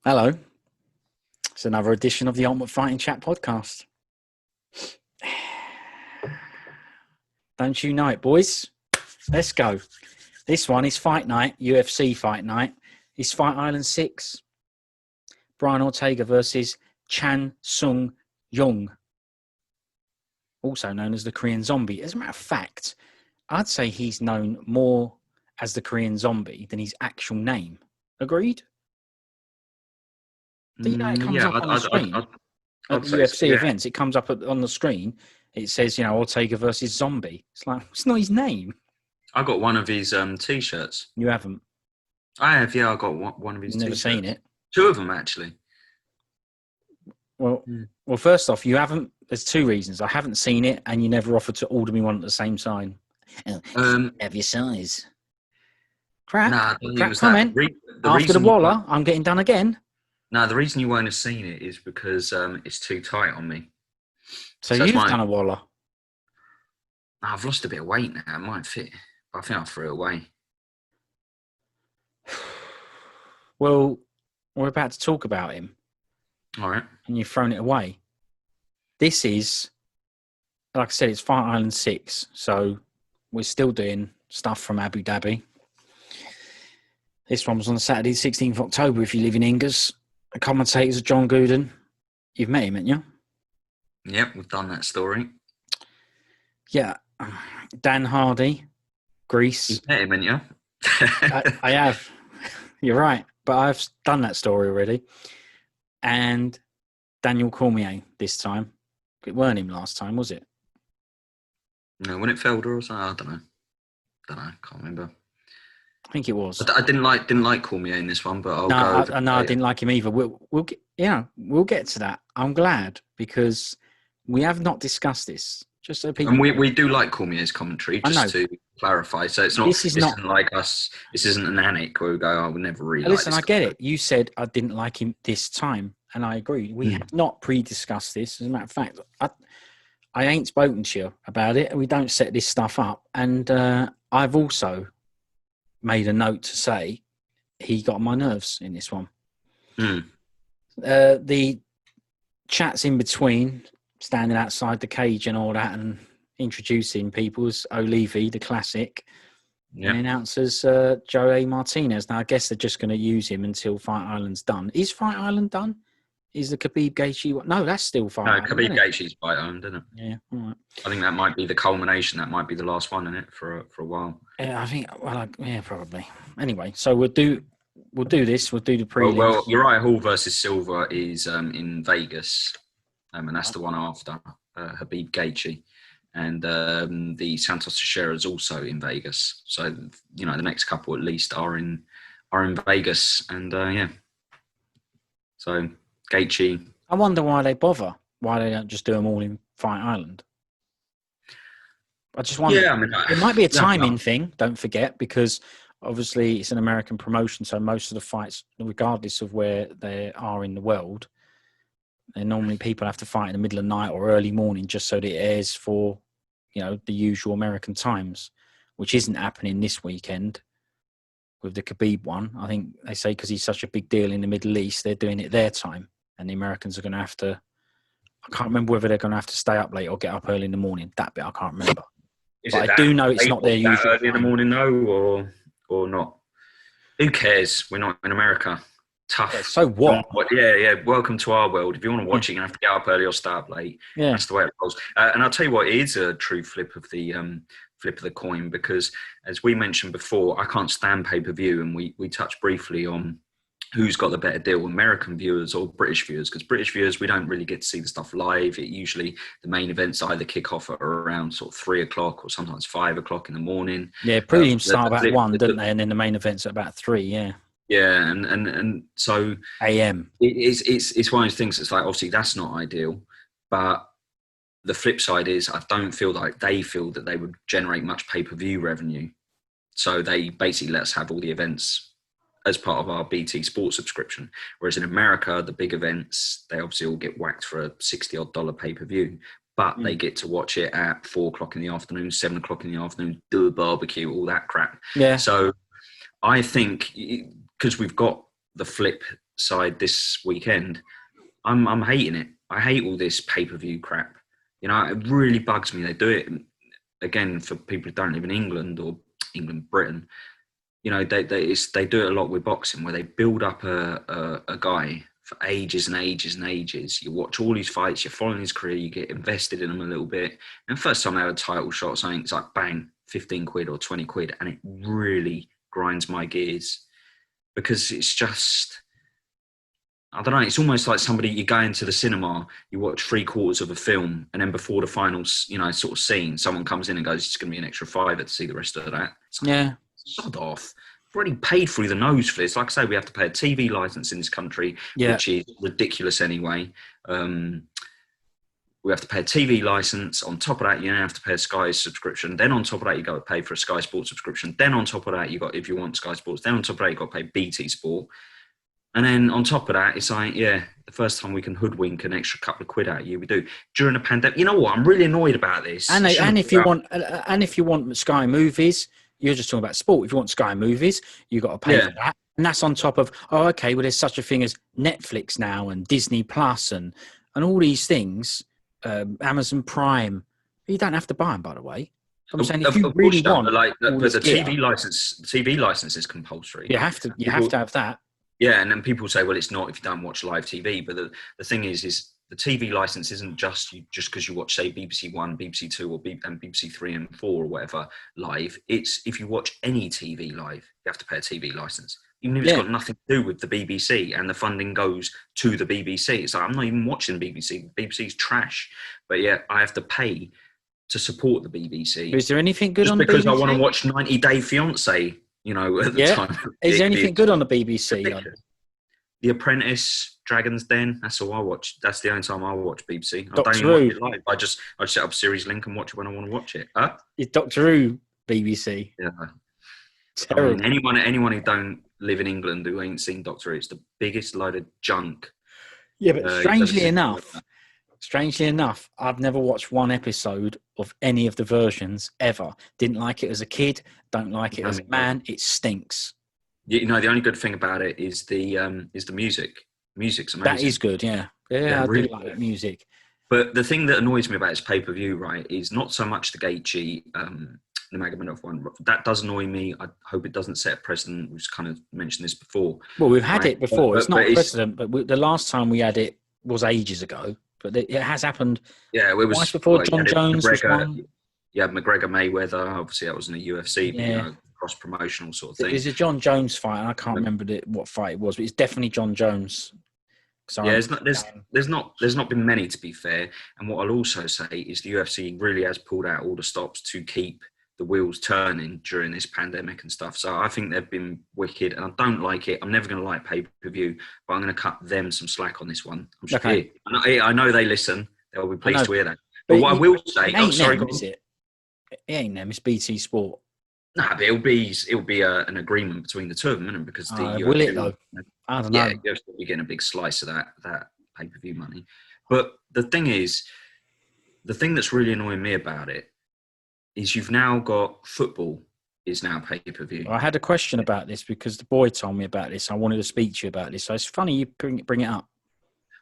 Hello. It's another edition of the Ultimate Fighting Chat podcast. Don't you know it, boys? Let's go. This one is Fight Night, UFC Fight Night. It's Fight Island 6. Brian Ortega versus Chan Sung Jung, also known as the Korean Zombie. As a matter of fact, I'd say he's known more as the Korean Zombie than his actual name. Agreed? Do you know it comes up on the screen at the UFC events? It comes up on the screen. It says, Ortega versus Zombie. It's like, it's not his name. I got one of his T-shirts. You haven't? I have, yeah. I got one of his Never T-shirts. seen it. Two of them, actually. Well, first off, you haven't. There's two reasons. I haven't seen it, and you never offered to order me one at the same time. Have your size. Crap comment. After the Waller, I'm getting done again. No, the reason you won't have seen it is because it's too tight on me. So you've done a Waller? I've lost a bit of weight now. It might fit. I think I threw it away. Well, we're about to talk about him. All right. And you've thrown it away. This is, like I said, it's Fight Island 6. So we're still doing stuff from Abu Dhabi. This one was on Saturday, 16th of October, if you live in Ingers. The commentators are John Gooden. You've met him, haven't you? Yep, we've done that story. Yeah. Dan Hardy, Greece. You've met him, haven't you? I have. You're right. But I've done that story already. And Daniel Cormier this time. It weren't him last time, was it? No, when it failed or something, I don't know. Can't remember. I think it was. I didn't like Cormier in this one, but I didn't like him either. We'll get to that. I'm glad because we have not discussed this. Just so people. And we do like Cormier's commentary, just to clarify. So it's not. This isn't like us. This isn't an Anik where we go, "I would never really." Listen, I get it. You said I didn't like him this time, and I agree. We have not pre-discussed this. As a matter of fact, I ain't spoken to you about it. We don't set this stuff up, and I've also made a note to say he got on my nerves in this one. The chats in between, standing outside the cage and all that, and introducing people's Olivi, the classic, and announcers Joe A. Martinez. Now, I guess they're just going to use him until Fight Island's done. Is Fight Island done? Is the Khabib Gaethje one? No, that's still Fight Island. No, Khabib Gaethje's Fight Island, isn't it? Yeah, all right. I think that might be the culmination. That might be the last one in it for a while. Yeah, I think. Well, probably. Anyway, so we'll do this. We'll do the prelims. Well, Uriah Hall versus Silva is in Vegas, and that's the one after Khabib Gaethje, and the Santos Teixeira is also in Vegas. So the next couple at least are in Vegas, and So Gaethje. I wonder why they bother. Why they don't just do them all in Fight Island. I just wonder. Yeah, it might be a timing thing. Don't forget, because obviously it's an American promotion, so most of the fights, regardless of where they are in the world, and normally people have to fight in the middle of the night or early morning just so that it airs for, the usual American times, which isn't happening this weekend with the Khabib one. I think they say because he's such a big deal in the Middle East, they're doing it their time, and the Americans are going to have to. I can't remember whether they're going to have to stay up late or get up early in the morning. That bit I can't remember. But I do know it's not their usual early in the morning, though, or not. Who cares? We're not in America. Tough. Yeah, so what? Yeah. Welcome to our world. If you want to watch it, you're going to have to get up early or stay up late. Yeah. That's the way it rolls. And I'll tell you what, it is a true flip of the coin, because as we mentioned before, I can't stand pay-per-view, and we touched briefly on who's got the better deal, American viewers or British viewers, because British viewers, we don't really get to see the stuff live. It usually, the main events either kick off at around sort of 3 o'clock or sometimes 5 o'clock in the morning. Yeah, prelims start about 1, don't they? And then the main events at about 3, yeah. Yeah, and so AM. It's one of those things that's like, obviously that's not ideal, but the flip side is I don't feel like they feel that they would generate much pay-per-view revenue. So they basically let us have all the events as part of our BT Sports subscription. Whereas in America, the big events, they obviously all get whacked for a $60-odd pay-per-view, but they get to watch it at 4 o'clock in the afternoon, 7 o'clock in the afternoon, do a barbecue, all that crap. Yeah. So I think because we've got the flip side this weekend, I'm hating it. I hate all this pay-per-view crap. You know, it really bugs me. They do it again for people who don't live in England or Britain. You know, they do it a lot with boxing, where they build up a guy for ages and ages and ages. You watch all his fights, you're following his career, you get invested in him a little bit. And the first time they have a title shot or something, it's like bang, 15 quid or 20 quid, and it really grinds my gears, because it's just, I don't know, it's almost like somebody, you go into the cinema, you watch 3/4 of a film, and then before the final, you know, sort of scene, someone comes in and goes, it's going to be an extra £5 to see the rest of that. It's like, yeah. Sod off. I've already paid through the nose for this. Like I say, we have to pay a TV license in this country, which is ridiculous anyway. We have to pay a TV license. On top of that, you now have to pay a Sky subscription. Then on top of that, you got to pay for a Sky Sports subscription. Then on top of that, you got, if you want Sky Sports, then on top of that, you got to pay BT Sport. And then on top of that, it's like, yeah, the first time we can hoodwink an extra couple of quid out of you, we do. During the pandemic, you know what? I'm really annoyed about this. And if you want Sky Movies, you're just talking about sport. If you want Sky Movies, you've got to pay for that. And that's on top of, okay, well, there's such a thing as Netflix now and Disney Plus and all these things, Amazon Prime. You don't have to buy them, by the way. I'm saying if you really want, but the TV license is compulsory. You have to have that. Yeah, and then people say, well, it's not if you don't watch live TV. But the thing is the TV license isn't just because you watch, say, BBC One, BBC Two, or BBC Three and Four or whatever live. It's if you watch any TV live, you have to pay a TV license, even if it's got nothing to do with the BBC, and the funding goes to the BBC. It's like, I'm not even watching the BBC. The BBC's trash, but yeah, I have to pay to support the BBC. Is there anything good just on the BBC? Because I want to watch 90 Day Fiancé, you know, at the time. Is there anything good on the BBC? The Apprentice, Dragon's Den. That's all I watch. That's the only time I watch BBC. I Doctor don't even watch it live. I just set up series link and watch it when I want to watch it. Huh? It's Doctor Who BBC. Yeah. Terrible. I mean, anyone who don't live in England who ain't seen Doctor Who, it's the biggest load of junk. Yeah, but strangely enough, I've never watched one episode of any of the versions ever. Didn't like it as a kid. Don't like it as a man. It stinks. You know, the only good thing about it is the music. Music's amazing. That is good, yeah. Yeah, I really do like that music. But the thing that annoys me about this pay-per-view, right, is not so much the Gaethje, the Magomed one. That does annoy me. I hope it doesn't set a precedent. We've kind of mentioned this before. Well, we've had it before. It's not a precedent, but the last time we had it was ages ago. But it has happened twice before. John Jones was one. Yeah, McGregor Mayweather. Obviously, that was in the UFC. But, you know, cross-promotional sort of thing. There's a John Jones fight, and I can't remember what fight it was, but it's definitely John Jones. Yeah, there's not been many, to be fair. And what I'll also say is the UFC really has pulled out all the stops to keep the wheels turning during this pandemic and stuff. So I think they've been wicked, and I don't like it. I'm never going to like pay-per-view, but I'm going to cut them some slack on this one. I'm just here. I know they listen. They'll be pleased to hear that. But what I will say, it ain't them. It's BT Sport. No, but it'll be an agreement between the two of them, isn't it? Because will it though? I don't know. Yeah, you're still getting a big slice of that pay-per-view money. But the thing is, the thing that's really annoying me about it is you've now got football is now pay-per-view. I had a question about this because the boy told me about this. I wanted to speak to you about this. So it's funny you bring it up.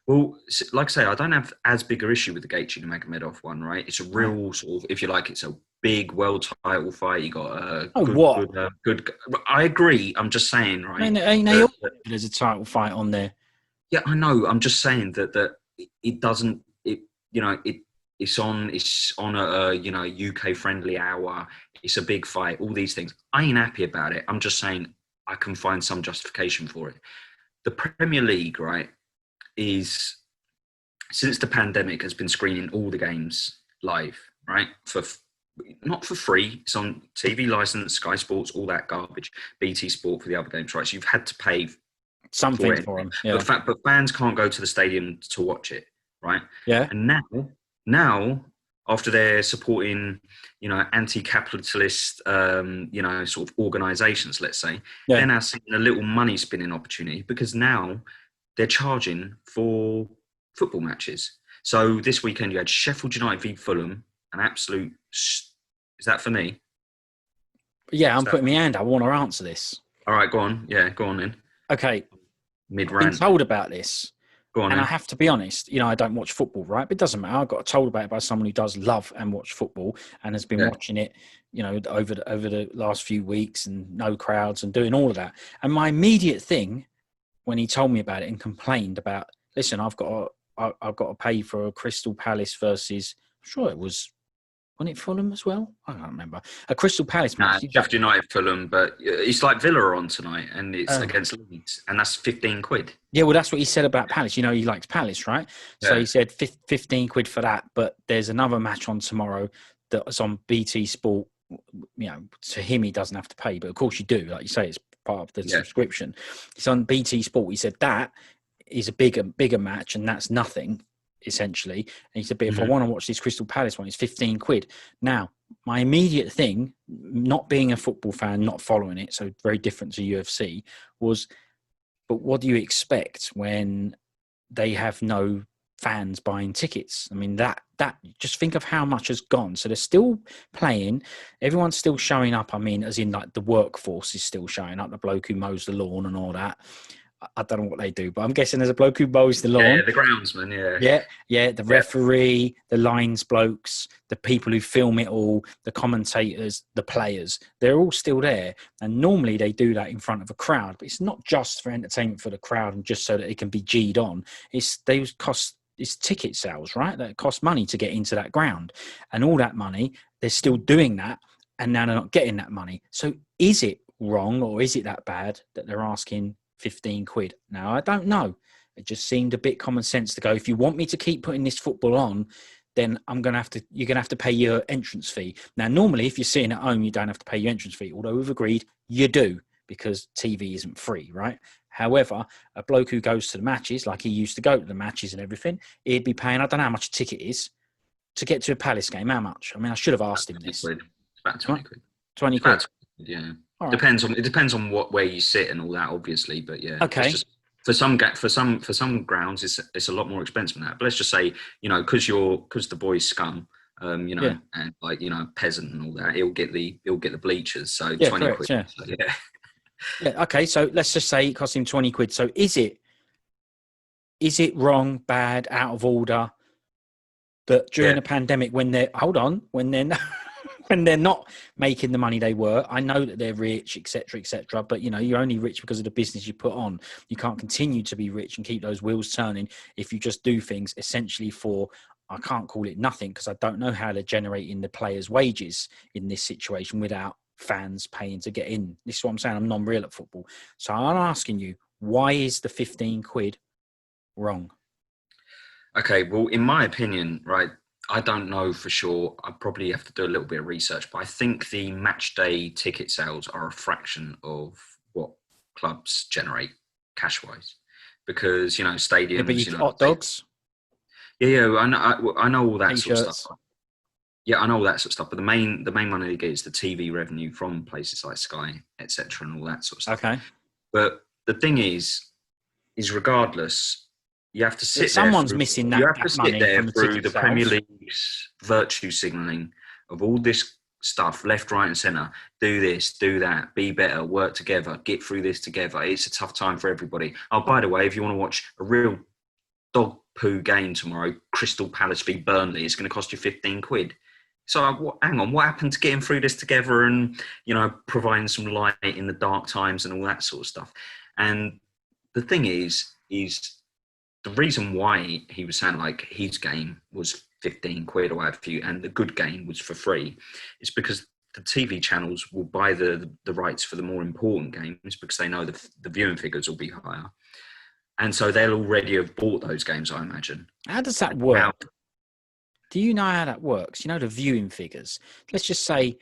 Well, like I say, I don't have as big an issue with the Gaethje and Magomedov one, right? It's a real sort of, if you like, it's a big world title fight. You got a good. I agree. I'm just saying, right? There's a title fight on there. Yeah, I know. I'm just saying that it doesn't. It's on a UK friendly hour. It's a big fight. All these things. I ain't happy about it. I'm just saying I can find some justification for it. The Premier League, right, is since the pandemic has been screening all the games live, right? Not for free. It's on TV license, Sky Sports, all that garbage. BT Sport for the other games, right? So you've had to pay something for them. Yeah. But fans can't go to the stadium to watch it, right? Yeah. And now after they're supporting, anti-capitalist, sort of organisations, let's say, they're now seeing a little money spinning opportunity because now they're charging for football matches. So this weekend you had Sheffield United v Fulham, an absolute. Is that for me? Yeah, I'm putting my hand. I want to answer this. All right, go on. Yeah, go on then. Okay. mid-rant. Been told about this. Go on, and I have to be honest, I don't watch football, right? But it doesn't matter. I got told about it by someone who does love and watch football and has been watching it, over the last few weeks, and no crowds and doing all of that. And my immediate thing when he told me about it and complained about, listen, I've got to pay for a Crystal Palace versus, I'm sure it was it Fulham as well? I can't remember. A Crystal Palace match. Sheffield United, Fulham, but it's like Villa on tonight, and it's against Leeds, and that's 15 quid. Yeah, well, that's what he said about Palace. He likes Palace, right? So he said 15 quid for that, but there's another match on tomorrow that's on BT Sport. To him, he doesn't have to pay, but of course you do. Like you say, it's part of the subscription. It's on BT Sport. He said that is a bigger match, and that's nothing, essentially. And he said, but if I want to watch this Crystal Palace one, it's 15 quid. Now, my immediate thing, not being a football fan, not following it, so very different to UFC, was, but what do you expect when they have no fans buying tickets? I mean, that just think of how much has gone. So they're still playing. Everyone's still showing up. I mean, as in like the workforce is still showing up. The bloke who mows the lawn and all that. I don't know what they do, but I'm guessing there's a bloke who mows the lawn. Yeah, the groundsman, Yeah, the referee, the lines blokes, the people who film it all, the commentators, the players, they're all still there. And normally they do that in front of a crowd, but it's not just for entertainment for the crowd and just so that it can be G'd on. It's ticket sales, right? That cost money to get into that ground. And all that money, they're still doing that, and now they're not getting that money. So is it wrong, or is it that bad that they're asking 15 quid? Now, I don't know. It just seemed a bit common sense to go, if you want me to keep putting this football on, then you're going to have to pay your entrance fee. Now, normally, if you're sitting at home, you don't have to pay your entrance fee, although we've agreed you do, because TV isn't free, right? However, a bloke who goes to the matches, like he used to go to the matches and everything, he'd be paying, I don't know how much a ticket is to get to a Palace game. How much? I mean, I should have asked him this. Quid. It's about 20 quid. 20 quid. Yeah. Right. It depends on where you sit and all that, obviously, but yeah. Okay. Just, for some grounds, it's a lot more expensive than that. But let's just say, because the boy's scum, and like peasant and all that, he'll get the bleachers. So 20 correct, quid. Yeah. So, yeah. Yeah. Okay. So let's just say it cost him 20 quid. So is it wrong, bad, out of order that during a pandemic, when they're when they're not making the money they were, I know that they're rich, etc., but you're only rich because of the business you put on. You can't continue to be rich and keep those wheels turning if you just do things essentially for, I can't call it nothing, because I don't know how they're generating the players' wages in this situation without fans paying to get in. This is what I'm saying. I'm non-real at football. So I'm asking you, why is the 15 quid wrong? Okay, well, in my opinion, right, I don't know for sure. I probably have to do a little bit of research, but I think the match day ticket sales are a fraction of what clubs generate cash-wise, because stadiums. Yeah, but you hot dogs. Yeah, I know all that T-shirts. sort of stuff. Yeah, I know all that sort of stuff. But the main money they get is the TV revenue from places like Sky, etc., and all that sort of stuff. Okay. But the thing is regardless, you have to sit. Someone's missing that. You have to sit there through the sales. Premier League's virtue signalling of all this stuff, left, right, and centre. Do this, do that, be better, work together, get through this together. It's a tough time for everybody. Oh, by the way, if you want to watch a real dog poo game tomorrow, Crystal Palace v Burnley, it's going to cost you 15 quid. So hang on, what happened to getting through this together and providing some light in the dark times and all that sort of stuff? And the thing is the reason why he was saying like his game was 15 quid or whatever for you, and the good game was for free, is because the TV channels will buy the rights for the more important games because they know the viewing figures will be higher. And so they'll already have bought those games, I imagine. How does that work? Do you know how that works? The viewing figures. Let's just say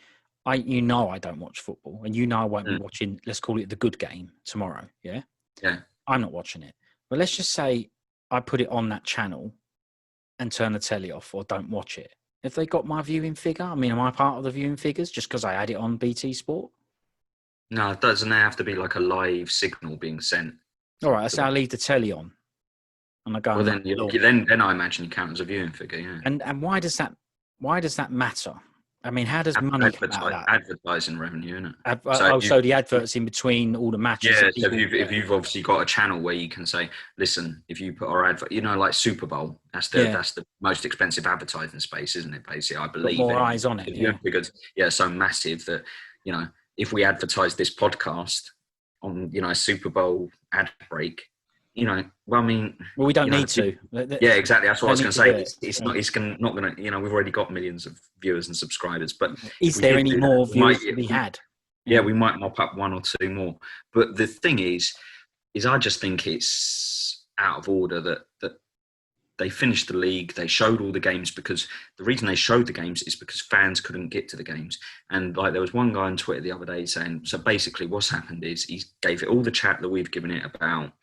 I don't watch football, and I won't be watching, let's call it the good game tomorrow, yeah? Yeah. I'm not watching it. But let's just say I put it on that channel and turn the telly off or don't watch it. Have they got my viewing figure? I mean, am I part of the viewing figures just because I had it on BT Sport? No, it doesn't have to be like a live signal being sent. All right, so I leave the telly on. And I go. Well, then I imagine you count as a viewing figure, yeah. And why does that matter? I mean, how does money come out of that? Advertising revenue, isn't it? So the adverts in between all the matches. Yeah, so if you've obviously got a channel where you can say, listen, if you put our advert, like Super Bowl, that's the most expensive advertising space, isn't it? Basically, I believe. Put more eyes on it. Because so massive that if we advertise this podcast on a Super Bowl ad break, well, I mean, we don't need to. Yeah, exactly. That's what I was going to say. It's not going to. We've already got millions of viewers and subscribers, but is there any more viewers to be had? Yeah, we might mop up one or two more. But the thing is I just think it's out of order that they finished the league. They showed all the games because the reason they showed the games is because fans couldn't get to the games. And there was one guy on Twitter the other day saying, so basically what's happened is he gave it all the chat that we've given it about,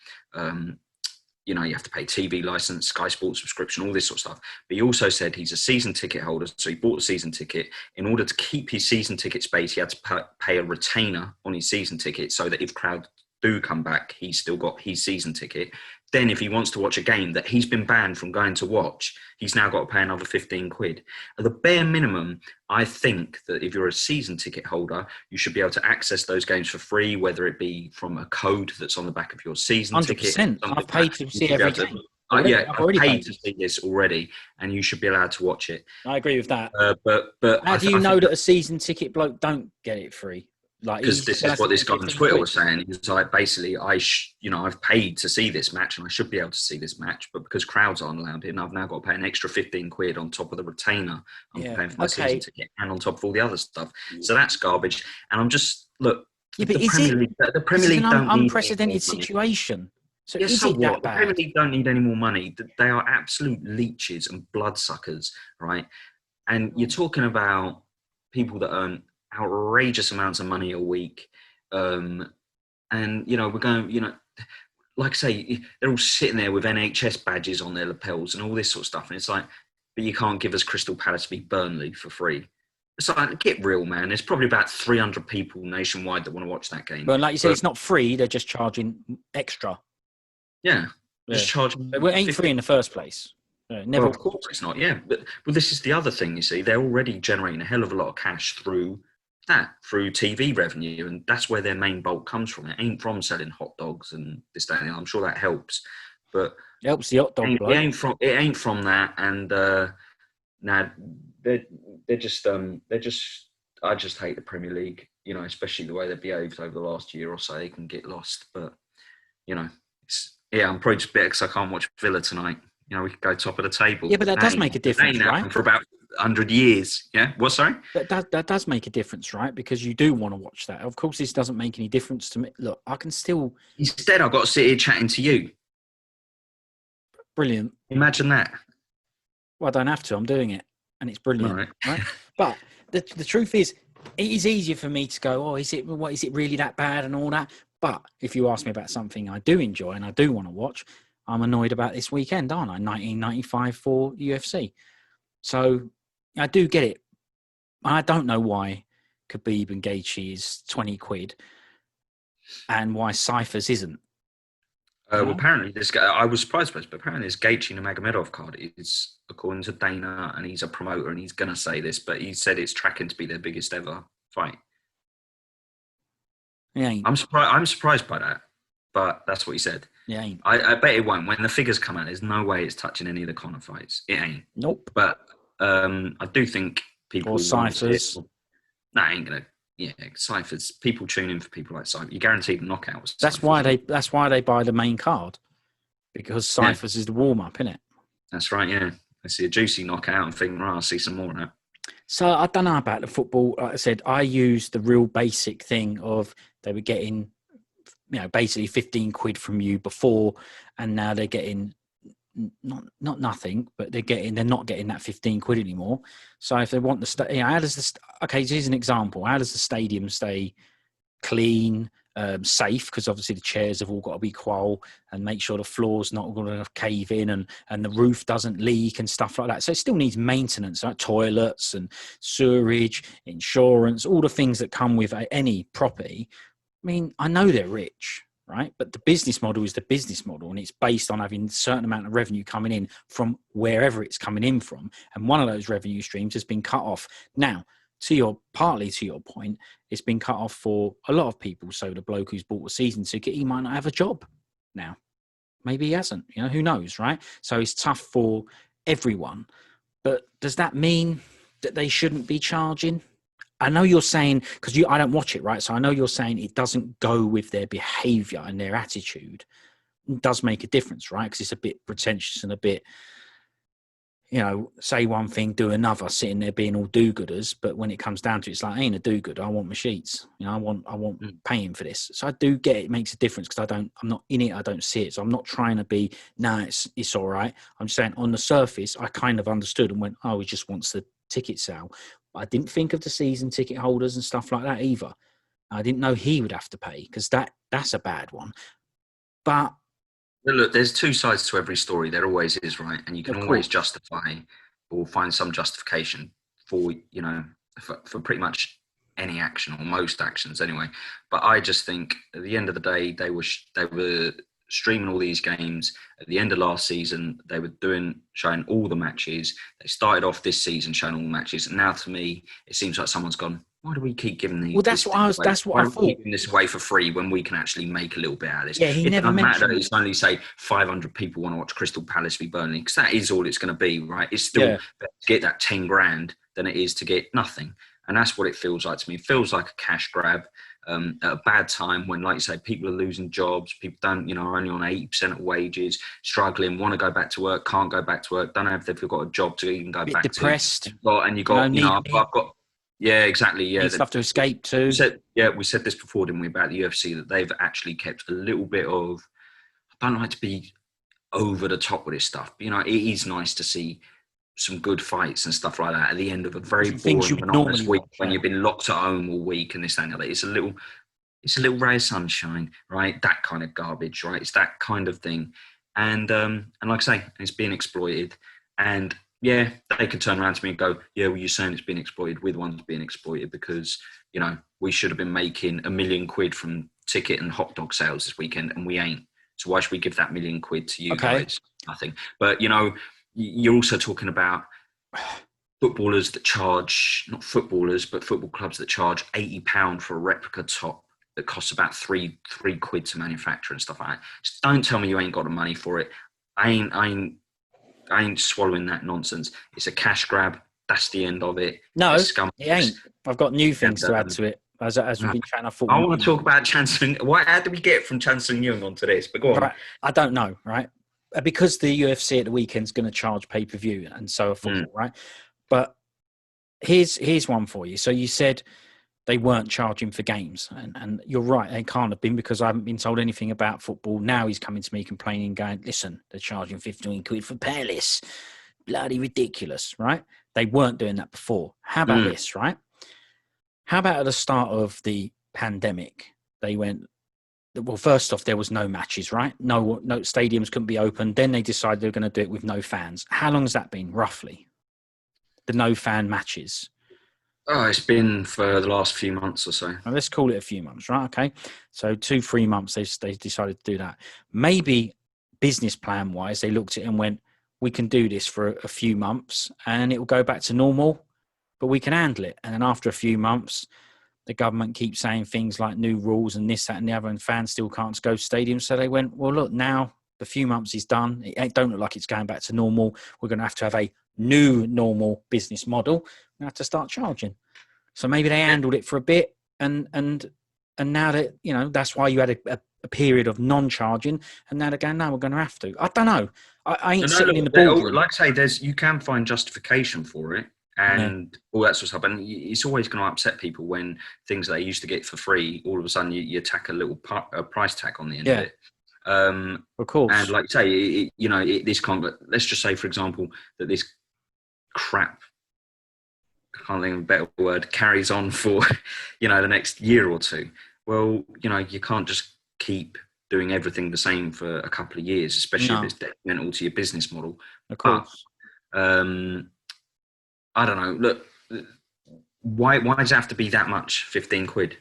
you have to pay TV license, Sky Sports subscription, all this sort of stuff. But he also said he's a season ticket holder. So he bought a season ticket. In order to keep his season ticket space, he had to pay a retainer on his season ticket so that if crowds do come back, he's still got his season ticket. Then if he wants to watch a game that he's been banned from going to watch, he's now got to pay another 15 quid. At the bare minimum, I think that if you're a season ticket holder, you should be able to access those games for free, whether it be from a code that's on the back of your season 100%. ticket. I've paid to see every game. I've paid to see this already, and you should be allowed to watch it. I agree with that. But how do you know that a season ticket bloke don't get it free? Because this is what this guy on Twitter was saying. He was like, basically, I've paid to see this match and I should be able to see this match, but because crowds aren't allowed in, I've now got to pay an extra 15 quid on top of the retainer I'm paying for my season ticket and on top of all the other stuff. So that's garbage. And I'm just, look, the Premier League don't need unprecedented situation. So is it that bad? The Premier League don't need any more money. They are absolute leeches and bloodsuckers, right? And you're talking about people that earn outrageous amounts of money a week, and we're going, like I say, they're all sitting there with NHS badges on their lapels and all this sort of stuff, and it's like, but you can't give us Crystal Palace v Burnley for free. It's like, get real, man. There's probably about 300 people nationwide that want to watch that game. But like you said, it's not free. They're just charging extra. Yeah, just charging. It ain't free in the first place. Never. Well, of course it's not. Yeah, but this is the other thing. You see, they're already generating a hell of a lot of cash through TV revenue, and that's where their main bulk comes from. It ain't from selling hot dogs and this, that, and the other. I'm sure that helps, but it helps the hot dog. It ain't from that, and they're just. I just hate the Premier League, especially the way they've behaved over the last year or so. They can get lost, but I'm probably just bitter because I can't watch Villa tonight. We could go top of the table. Yeah, but that does make a difference, right? For about 100 years. Yeah. What? Sorry. That does make a difference, right? Because you do want to watch that. Of course, this doesn't make any difference to me. Look, I can still. Instead, I've got to sit here chatting to you. Brilliant. Imagine that. Well, I don't have to. I'm doing it, and it's brilliant, right? But the truth is, it is easier for me to go, oh, is it really that bad and all that? But if you ask me about something I do enjoy and I do want to watch, I'm annoyed about this weekend, aren't I? 1995 for UFC. So I do get it. I don't know why Khabib and Gaethje is 20 quid and why Cyphers isn't. Well, apparently this guy, I was surprised by this, but apparently this Gaethje and Magomedov card is, according to Dana, and he's a promoter and he's going to say this, but he said it's tracking to be their biggest ever fight. Yeah, I'm surprised by that, but that's what he said. Yeah, I bet it won't. When the figures come out, there's no way it's touching any of the Conor fights. It ain't. Nope. But I do think people. Or Cyphers. Nah, ain't gonna. Yeah, Cyphers. People tune in for people like Cyphers. You're guaranteed knockouts. That's why they buy the main card, because Cyphers is the warm up, isn't it? That's right. Yeah, I see a juicy knockout and think, I'll see some more of that. So I don't know about the football. Like I said, I used the real basic thing of they were getting, basically 15 quid from you before, and now they're getting not nothing, but they're not getting that 15 quid anymore. So if they want the okay, so here's an example. How does the stadium stay clean, safe? Because obviously the chairs have all got to be qual, and make sure the floor's not going to cave in, and the roof doesn't leak and stuff like that. So it still needs maintenance, like toilets and sewerage, insurance, all the things that come with any property. I mean, I know they're rich, right? But the business model is the business model, and it's based on having a certain amount of revenue coming in from wherever it's coming in from. And one of those revenue streams has been cut off. Now, partly to your point, it's been cut off for a lot of people. So the bloke who's bought a season ticket, he might not have a job now. Maybe he hasn't. Who knows, right? So it's tough for everyone. But does that mean that they shouldn't be charging? I know you're saying, because I don't watch it, right? So I know you're saying it doesn't go with their behavior and their attitude. It does make a difference, right? Because it's a bit pretentious and a bit, say one thing, do another, sitting there being all do-gooders. But when it comes down to it, it's like, I ain't a do-gooder. I want my sheets. I want paying for this. So I do get it makes a difference because I'm not in it. I don't see it. So I'm not trying to be, it's all right. I'm just saying on the surface, I kind of understood and went, oh, he just wants the ticket sale. I didn't think of the season ticket holders and stuff like that either. I didn't know he would have to pay because that's a bad one. But look, there's two sides to every story. There always is, right? And you can always justify or find some justification for, for pretty much any action or most actions anyway. But I just think at the end of the day, they were streaming all these games. At the end of last season, they were showing all the matches. They started off this season showing all the matches, and now to me, it seems like someone's gone, why do we keep giving these? Well, that's what I thought. Giving this away for free when we can actually make a little bit out of this. Yeah, he never mentioned. It doesn't matter. It's only say 500 people want to watch Crystal Palace v Burnley because that is all it's going to be, right? It's still better to get that 10 grand than it is to get nothing, and that's what it feels like to me. It feels like a cash grab. At a bad time when, like you say, people are losing jobs, people don't, are only on 80% of wages, struggling, want to go back to work, can't go back to work, don't know if they've got a job to even go back depressed. to. And you got, I've got, yeah, exactly, yeah. Need stuff to escape to. We said this before, didn't we, about the UFC, that they've actually kept a little bit of, I don't like to be over the top with this stuff, but, it is nice to see some good fights and stuff like that at the end of a very boring, monotonous week when you've been locked at home all week and this and that. It's a little ray of sunshine, right? That kind of garbage, right? It's that kind of thing, and like I say, it's being exploited. And yeah, they could turn around to me and go, yeah, well, you're saying it's being exploited. We're the ones being exploited because we should have been making £1 million from ticket and hot dog sales this weekend, and we ain't. So why should we give that £1 million to you guys? Nothing. But you're also talking about footballers that charge, not footballers, but football clubs that charge £80 for a replica top that costs about three quid to manufacture and stuff like that. Just don't tell me you ain't got the money for it. I ain't swallowing that nonsense. It's a cash grab. That's the end of it. No, it ain't. I've got new things to add to it. As we've been chatting, I want to talk about Chancellor. How did we get from Chancellor Young onto this? But go on. Right. I don't know, right? Because the UFC at the weekend is going to charge pay-per-view and so are football, right? But here's one for you. So you said they weren't charging for games. And you're right, they can't have been because I haven't been told anything about football. Now he's coming to me complaining, going, listen, they're charging 15 quid for Palace. Bloody ridiculous, right? They weren't doing that before. How about this, right? How about at the start of the pandemic, they went, well, first off, there was no matches, right? No stadiums couldn't be open. Then they decided they were going to do it with no fans. How long has that been, roughly? The no fan matches. Oh, it's been for the last few months or so. Well, let's call it a few months, right? Okay. So 2-3 months, they decided to do that. Maybe business plan wise, they looked at it and went, we can do this for a few months and it will go back to normal, but we can handle it. And then after a few months, the government keeps saying things like new rules and this, that, and the other, and fans still can't go to stadiums. So they went, well, look, now the few months is done. It don't look like it's going back to normal. We're going to have a new normal business model. We have to start charging. So maybe they handled it for a bit, and now that that's why you had a period of non-charging, and now they're going, no, we're going to have to. I don't know. I ain't sitting in the boardroom. Like I say, you can find justification for it. And all that sort of stuff. And it's always going to upset people when things that they used to get for free, all of a sudden you tack a little price tag on the end of it. Of course. And like I say, this can't, let's just say, for example, that this crap, I can't think of a better word, carries on for, the next year or two. Well, you can't just keep doing everything the same for a couple of years, especially if it's detrimental to your business model. Of course. But, I don't know. Look, why does it have to be that much? 15 quid.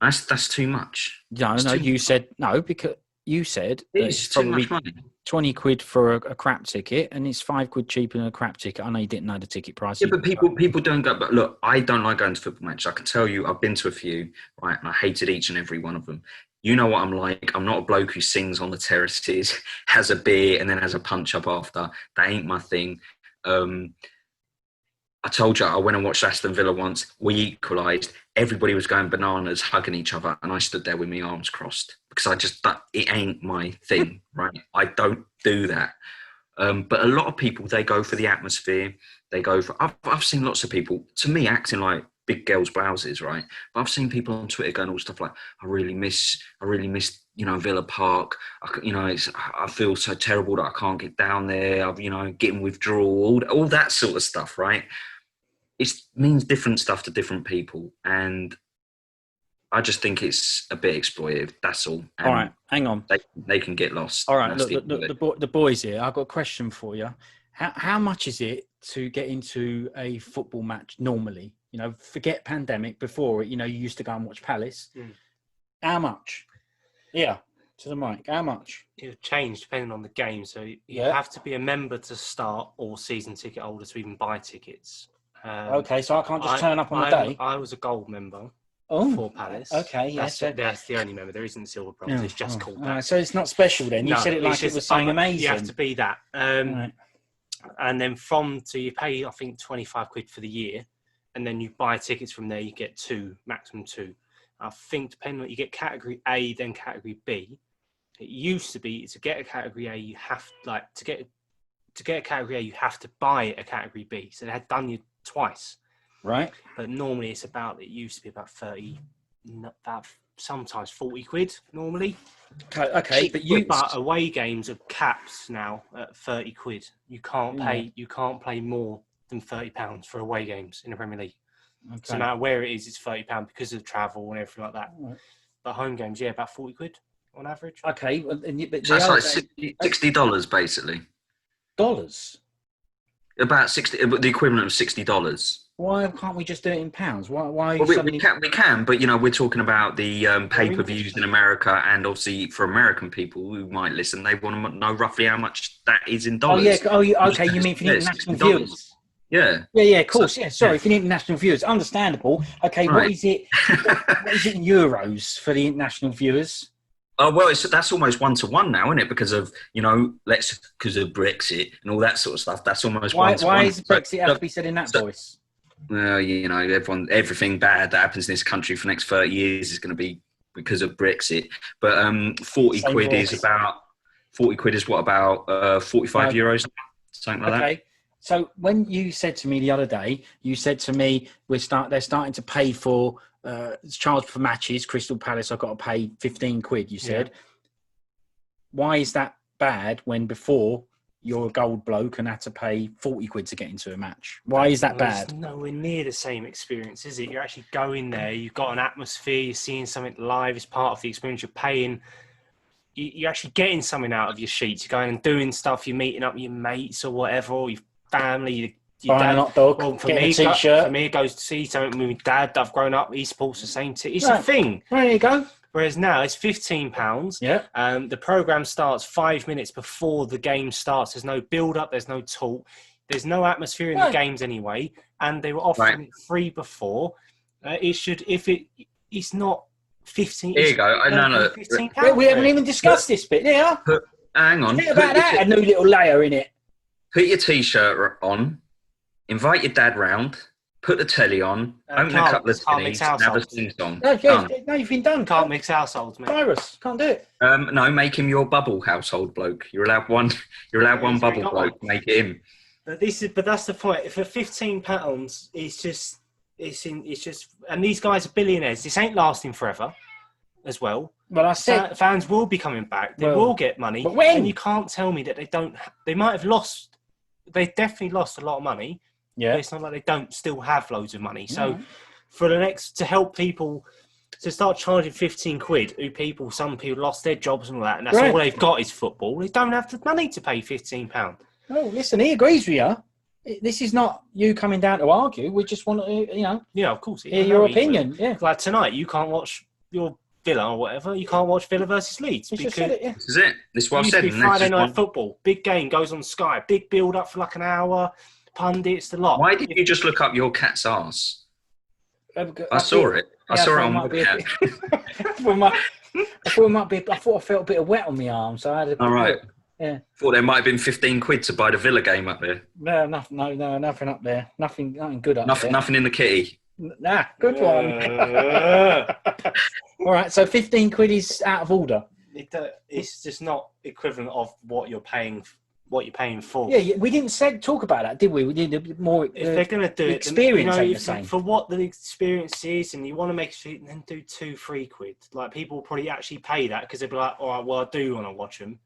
That's too much. No, you said no because you said it's too much money. 20 quid for a crap ticket, and it's 5 quid cheaper than a crap ticket. I know you didn't know the ticket price. Yeah, but people don't go. But look, I don't like going to football matches. I can tell you, I've been to a few, right, and I hated each and every one of them. You know what I'm like. I'm not a bloke who sings on the terraces, has a beer, and then has a punch up after. That ain't my thing. I told you I went and watched Aston Villa once. We equalised. Everybody was going bananas, hugging each other, and I stood there with my arms crossed because it ain't my thing, right? I don't do that. But a lot of people, they go for the atmosphere. They go for. I've seen lots of people, to me, acting like big girls' blouses, right? But I've seen people on Twitter going all stuff like, I really miss, Villa Park. I feel so terrible that I can't get down there. Getting withdrawal, all that sort of stuff, right? It means different stuff to different people, and I just think it's a bit exploitive. That's all. And all right, hang on. They can get lost. All right, look, the boys here. I've got a question for you. How much is it to get into a football match normally? Forget pandemic. Before it, you used to go and watch Palace. How much? Yeah, to the mic. How much? It'll change depending on the game. So you have to be a member to start, or season ticket holder to even buy tickets. Okay, so I can't just turn up on the day. I was a gold member for Palace. Okay, yes. That's the only member. There isn't silver bronze. It's just called that. So it's not special then. You said it like it was something amazing. You have to be that. Right. And then you pay, I think, 25 quid for the year, and then you buy tickets from there. You get maximum two. I think depending on what you get, category A, then category B. It used to be to get a category A, you have to get a category A, you have to buy a category B. So they had done you twice, right? But normally it used to be about 30, about sometimes 40 quid normally. Okay, but away games are caps now at 30 quid. You can't play more than £30 for away games in the Premier League. Okay. So no matter where it is, it's £30 because of travel and everything like that. Right. But home games, about 40 quid on average. Okay, so that's like $60 basically. Dollars. About the equivalent of $60. Why can't we just do it in pounds? Why? Well, we can, but we're talking about the pay-per-views in America, and obviously for American people who might listen, they want to know roughly how much that is in dollars. Okay. You mean for the international viewers? Yeah. Of course. Sorry, for the international viewers, understandable. Okay, right. What is it? What is it in euros for the international viewers? Oh well, that's almost 1-to-1 now, isn't it? Because of because of Brexit and all that sort of stuff. That's almost 1-to-1. Why does Brexit have to be said in that voice? Well, everything bad that happens in this country for the next 30 years is going to be because of Brexit. But 40 quid is about 40 quid is what, about €45, something like that. Okay. So when you said to me the other day, you said to me they're starting to pay for charge for matches. Crystal Palace, I've got to pay 15 quid. You said, why is that bad when before you're a gold bloke and had to pay 40 quid to get into a match? Why is that bad? It's nowhere near the same experience, is it? You're actually going there. You've got an atmosphere. You're seeing something live. It's part of the experience. You're paying. You're actually getting something out of your sheets. You're going and doing stuff. You're meeting up with your mates or whatever, or your family. Your buying a hot dog, getting a t-shirt. For me, it goes to see something with my dad that I've grown up. He supports the same team. It's a thing. There you go. Whereas now it's £15. Yeah. The programme starts 5 minutes before the game starts. There's no build-up. There's no talk. There's no atmosphere in the games anyway. And they were offering it free before. It's not 15. Here you go. No. £15. We haven't even discussed this bit. Yeah. Hang on. Think about that. A new little layer in it. Put your t-shirt on. Invite your dad round. Put the telly on. Open a couple of tinnies. Have a sing song. No, you've been done. Can't mix households, mate. Virus. Can't do it. No, make him your bubble household bloke. You're allowed one. You're allowed one bubble bloke. Make it him. But that's the point. For £15, it's just, and these guys are billionaires. This ain't lasting forever, as well. Well, I said fans will be coming back. They will get money. But when? And you can't tell me that they don't. They might have lost. They definitely lost a lot of money. Yeah. But it's not like they don't still have loads of money. So to help people to start charging 15 quid, some people lost their jobs and all that, and that's all they've got is football. They don't have the money to pay £15. No, listen, he agrees with you. This is not you coming down to argue. We just want to, Yeah, of course. Hear your opinion. Yeah. Like tonight, you can't watch your Villa or whatever, you can't watch Villa versus Leeds. You just said it, yeah. This is it. This is what I've It said. used to be Friday night football. Big game goes on Sky. Big build up for like an hour. Pundits, the lot. Why did you just look up your cat's arse? I saw it. I saw it on my cat. I thought I felt a bit of wet on my arm, so I had a. All right. Yeah. Thought there might have been 15 quid to buy the Villa game up there. No, nothing up there. Nothing good up there. Nothing in the kitty. Nah, good one. All right, so 15 quid is out of order. It's just not equivalent of what you're paying for. Yeah, we didn't talk about that, did we? We did more. If they're going to do it, experience for what the experience is, and you want to make it, then do 2-3 quid. Like people will probably actually pay that because they'll be like, all right, well, I do want to watch them.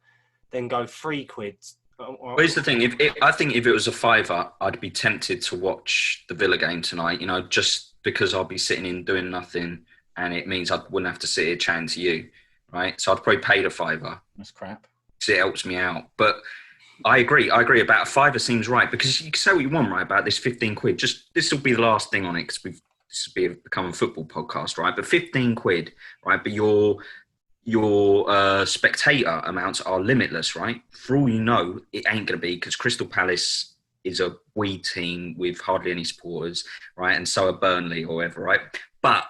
Then go 3 quid. Well, here's the thing. I think if it was a £5, I'd be tempted to watch the Villa game tonight. Just because I'll be sitting in doing nothing, and it means I wouldn't have to sit here chatting to you, right? So I'd probably pay the £5. That's crap. Because it helps me out. But I agree about a £5 seems right, because you can say what you want, right, about this 15 quid. Just this will be the last thing on it, because this will become a football podcast, right? But 15 quid, right? But your spectator amounts are limitless, right? For all you know, it ain't going to be, because Crystal Palace is a wee team with hardly any supporters, right? And so are Burnley or whatever, right? But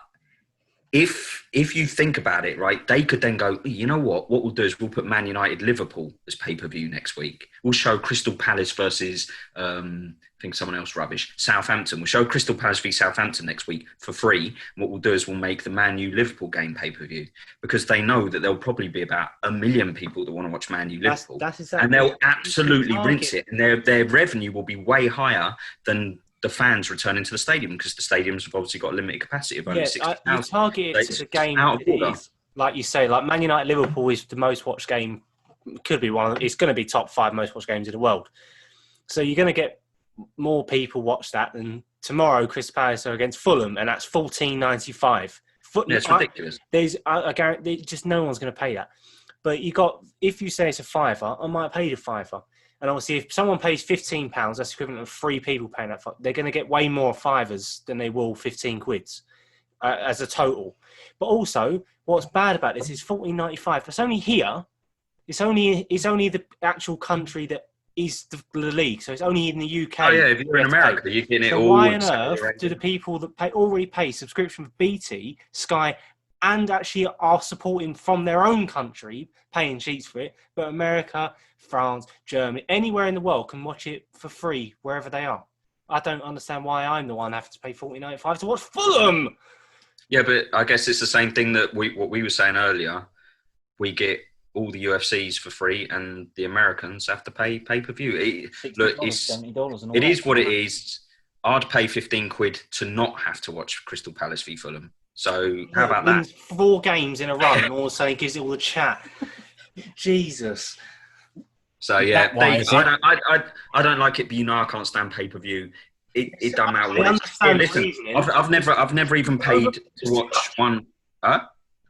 if you think about it, right, they could then go, you know what we'll do is we'll put Man United Liverpool as pay-per-view next week. We'll show Crystal Palace versus, I think someone else rubbish, Southampton. We'll show Crystal Palace v Southampton next week for free. And what we'll do is we'll make the Man U Liverpool game pay-per-view, because they know that there'll probably be about 1 million people that want to watch Man U Liverpool. That's exactly, and they'll absolutely rinse it. And their revenue will be way higher than the fans returning to the stadium, because the stadiums have obviously got a limited capacity of only 60,000. You target it to the game that is, like you say, like Man United Liverpool is the most watched game. Could be it's going to be top 5 most watched games in the world. So you're going to get more people watch that than tomorrow. Crystal Palace are against Fulham, and that's $14.95. It's ridiculous. I guarantee just no one's going to pay that. But if you say it's a £5, I might pay the £5. And obviously, if someone pays £15, that's equivalent of 3 people paying that. They're going to get way more £5s than they will 15 quids as a total. But also, what's bad about this is $14.95. It's only here. It's only the actual country that is the league. So it's only in the UK. Oh yeah, if you're in America, you're getting it all. So why on earth do the people that already pay subscription for BT, Sky, and actually are supporting from their own country, paying sheets for it, but America, France, Germany, anywhere in the world can watch it for free wherever they are? I don't understand why I'm the one having to pay $14.95 to watch Fulham. Yeah, but I guess it's the same thing that what we were saying earlier. We get all the UFCs for free, and the Americans have to pay pay-per-view. It is what it is. I'd pay 15 quid to not have to watch Crystal Palace v Fulham. So how about that? 4 games in a row, and also gives it all the chat. Jesus. So yeah, I don't like it, but I can't stand pay-per-view. It doesn't matter what it is. Listen, I've never even paid to watch one. Huh?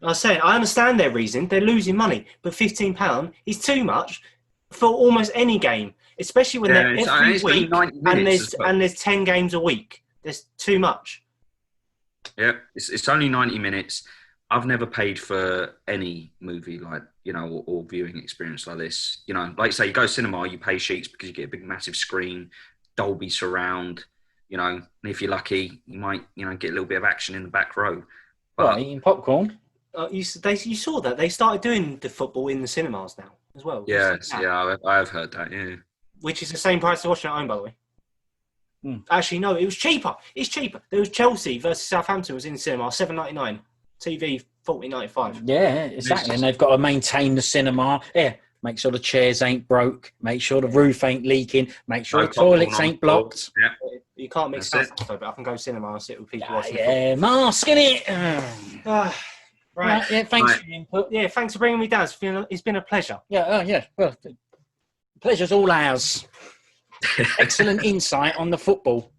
I was saying, I understand their reason. They're losing money, but £15 is too much for almost any game, especially when they're every week and there's 10 games a week. There's too much. Yeah, it's only 90 minutes. I've never paid for any movie like, or viewing experience like this. Like you say, you go cinema, you pay sheets because you get a big, massive screen, Dolby surround, and if you're lucky, you might, get a little bit of action in the back row. But eating popcorn. You saw that they started doing the football in the cinemas now as well. Yeah, I have heard that. Yeah, which is the same price to watch it at home, by the way. Actually, no, it was cheaper. It's cheaper. There was Chelsea versus Southampton was in the cinema, $7.99. TV $14.95. Yeah, exactly. And they've got to maintain the cinema. Yeah, make sure the chairs ain't broke. Make sure the roof ain't leaking. Make sure the toilets ain't blocked. Yeah. You can't mix stuff, but I can go cinema and sit with people watching. Yeah, mask in it. Right. Yeah, thanks for your input. Yeah, thanks for bringing me down. It's been a pleasure. Yeah. Well, pleasure's all ours. Excellent insight on the football.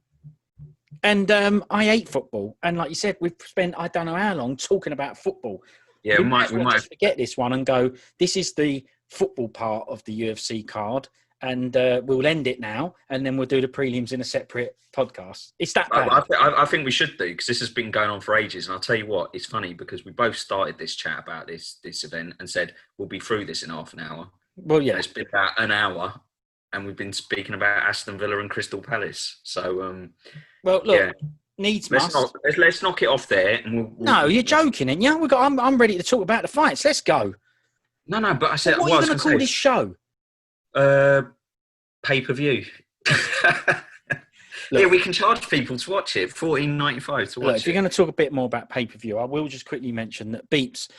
And I hate football. And like you said, we've spent I don't know how long talking about football. Yeah, we might just forget this one and go, this is the football part of the UFC card. and we'll end it now, and then we'll do the prelims in a separate podcast. It's that bad. I think we should do, because this has been going on for ages. And I'll tell you what, it's funny because we both started this chat about this event and said we'll be through this in half an hour. Well, yeah, and it's been about an hour, and we've been speaking about Aston Villa and Crystal Palace. So, well, look, yeah. Needs must. Let's knock it off there. And no, you're joking, and yeah, I'm ready to talk about the fights. Let's go. No, but I said, what are you going to call this show? Pay-per-view. Yeah, we can charge people to watch it, $14.95 to watch it. If you're going to talk a bit more about pay-per-view, I will just quickly mention that Beeps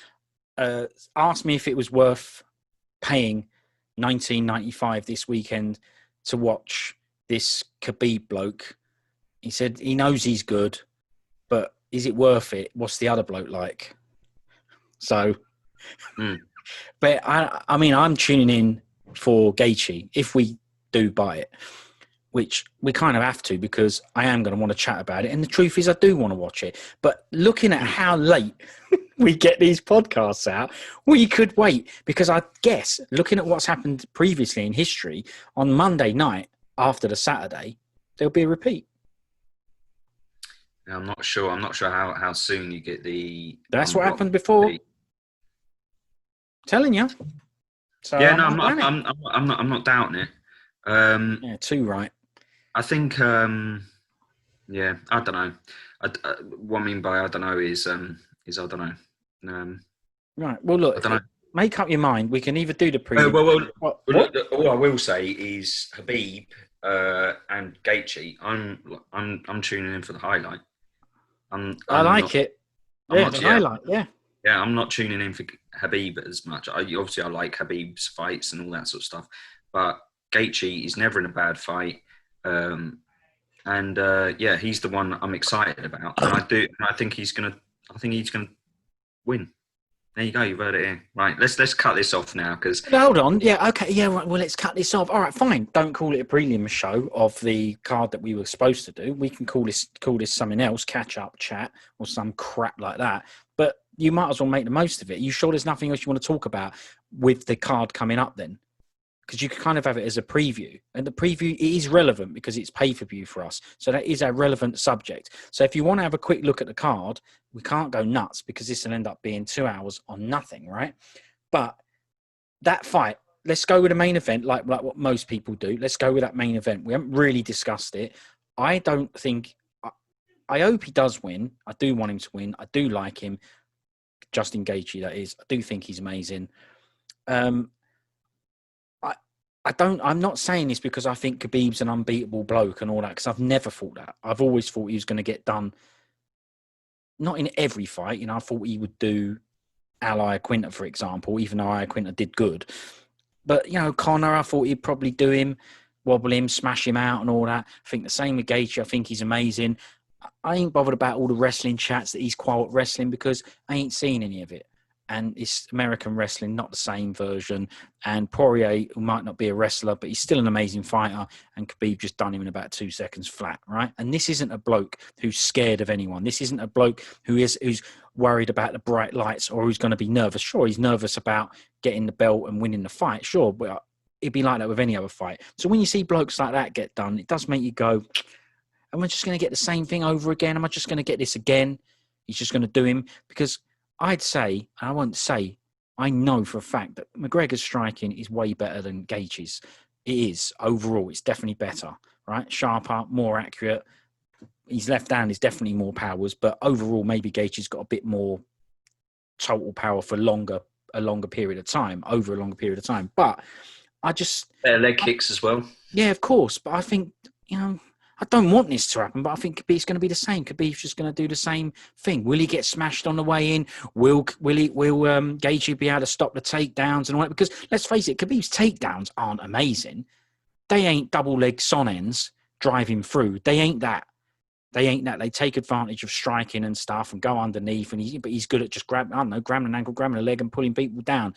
asked me if it was worth paying $19.95 this weekend to watch this Khabib bloke. He said he knows he's good, but is it worth it? What's the other bloke like? So, but I mean, I'm tuning in for Gaethje if we do buy it, which we kind of have to, because I am going to want to chat about it. And the truth is, I do want to watch it. But looking at how late we get these podcasts out, we could wait, because I guess looking at what's happened previously in history, on Monday night after the Saturday, there'll be a repeat. I'm not sure. I'm not sure how soon you get the. That's what happened before. I'm telling you. So yeah, no, I'm not doubting it. Yeah, too right. I think. Yeah, I don't know. What I mean by I don't know is I don't know. Right. Well, look. I don't know. Make up your mind. We can either do the pre. What? All I will say is Khabib and Gaethje. I'm tuning in for the highlight. I like it. Yeah, the highlight. Yeah. Yeah, I'm not tuning in for Khabib as much. Obviously, I like Khabib's fights and all that sort of stuff, but Gaethje is never in a bad fight. Yeah, he's the one I'm excited about, and I think he's gonna win. There you go. You've heard it here. Right. Let's cut this off now, because. Hold on. Yeah. Okay. Yeah. Right. Well, let's cut this off. All right. Fine. Don't call it a prelim show of the card that we were supposed to do. We can call this something else, catch up chat, or some crap like that. But you might as well make the most of it. You sure there's nothing else you want to talk about with the card coming up then? Because you can kind of have it as a preview, and the preview is relevant because it's pay-per-view for us. So that is a relevant subject. So if you want to have a quick look at the card, we can't go nuts because this will end up being 2 hours on nothing, right? But that fight, let's go with the main event, like what most people do. Let's go with that main event. We haven't really discussed it. I don't think. I hope he does win. I do want him to win. I do like him. Justin Gaethje, that is. I do think he's amazing. I'm not saying this because I think Khabib's an unbeatable bloke and all that, because I've never thought that. I've always thought he was going to get done, not in every fight. You know, I thought he would do Al Iaquinta, for example, even though Iaquinta did good. But, you know, Conor, I thought he'd probably do him, wobble him, smash him out and all that. I think the same with Gaethje. I think he's amazing. I ain't bothered about all the wrestling chats that he's quite wrestling, because I ain't seen any of it. And it's American wrestling, not the same version. And Poirier, who might not be a wrestler, but he's still an amazing fighter. And Khabib just done him in about 2 seconds flat, right? And this isn't a bloke who's scared of anyone. This isn't a bloke who's worried about the bright lights or who's going to be nervous. Sure, he's nervous about getting the belt and winning the fight. Sure, but it'd be like that with any other fight. So when you see blokes like that get done, it does make you go, am I just going to get the same thing over again? Am I just going to get this again? He's just going to do him? Because I'd say, and I won't say, I know for a fact that McGregor's striking is way better than Gaethje's. It is. Overall, it's definitely better, right? Sharper, more accurate. His left hand is definitely more powers, but overall, maybe Gaethje's got a bit more total power for a longer period of time, over a longer period of time. But I just... Better leg kicks as well. Yeah, of course. But I think, you know, I don't want this to happen, but I think Khabib's going to be the same. Khabib's just going to do the same thing. Will he get smashed on the way in? Will Gaethje be able to stop the takedowns and all that? Because let's face it, Khabib's takedowns aren't amazing. They ain't double leg son ends driving through. They ain't that. They take advantage of striking and stuff and go underneath. But he's good at just grabbing an ankle, grabbing a leg, and pulling people down.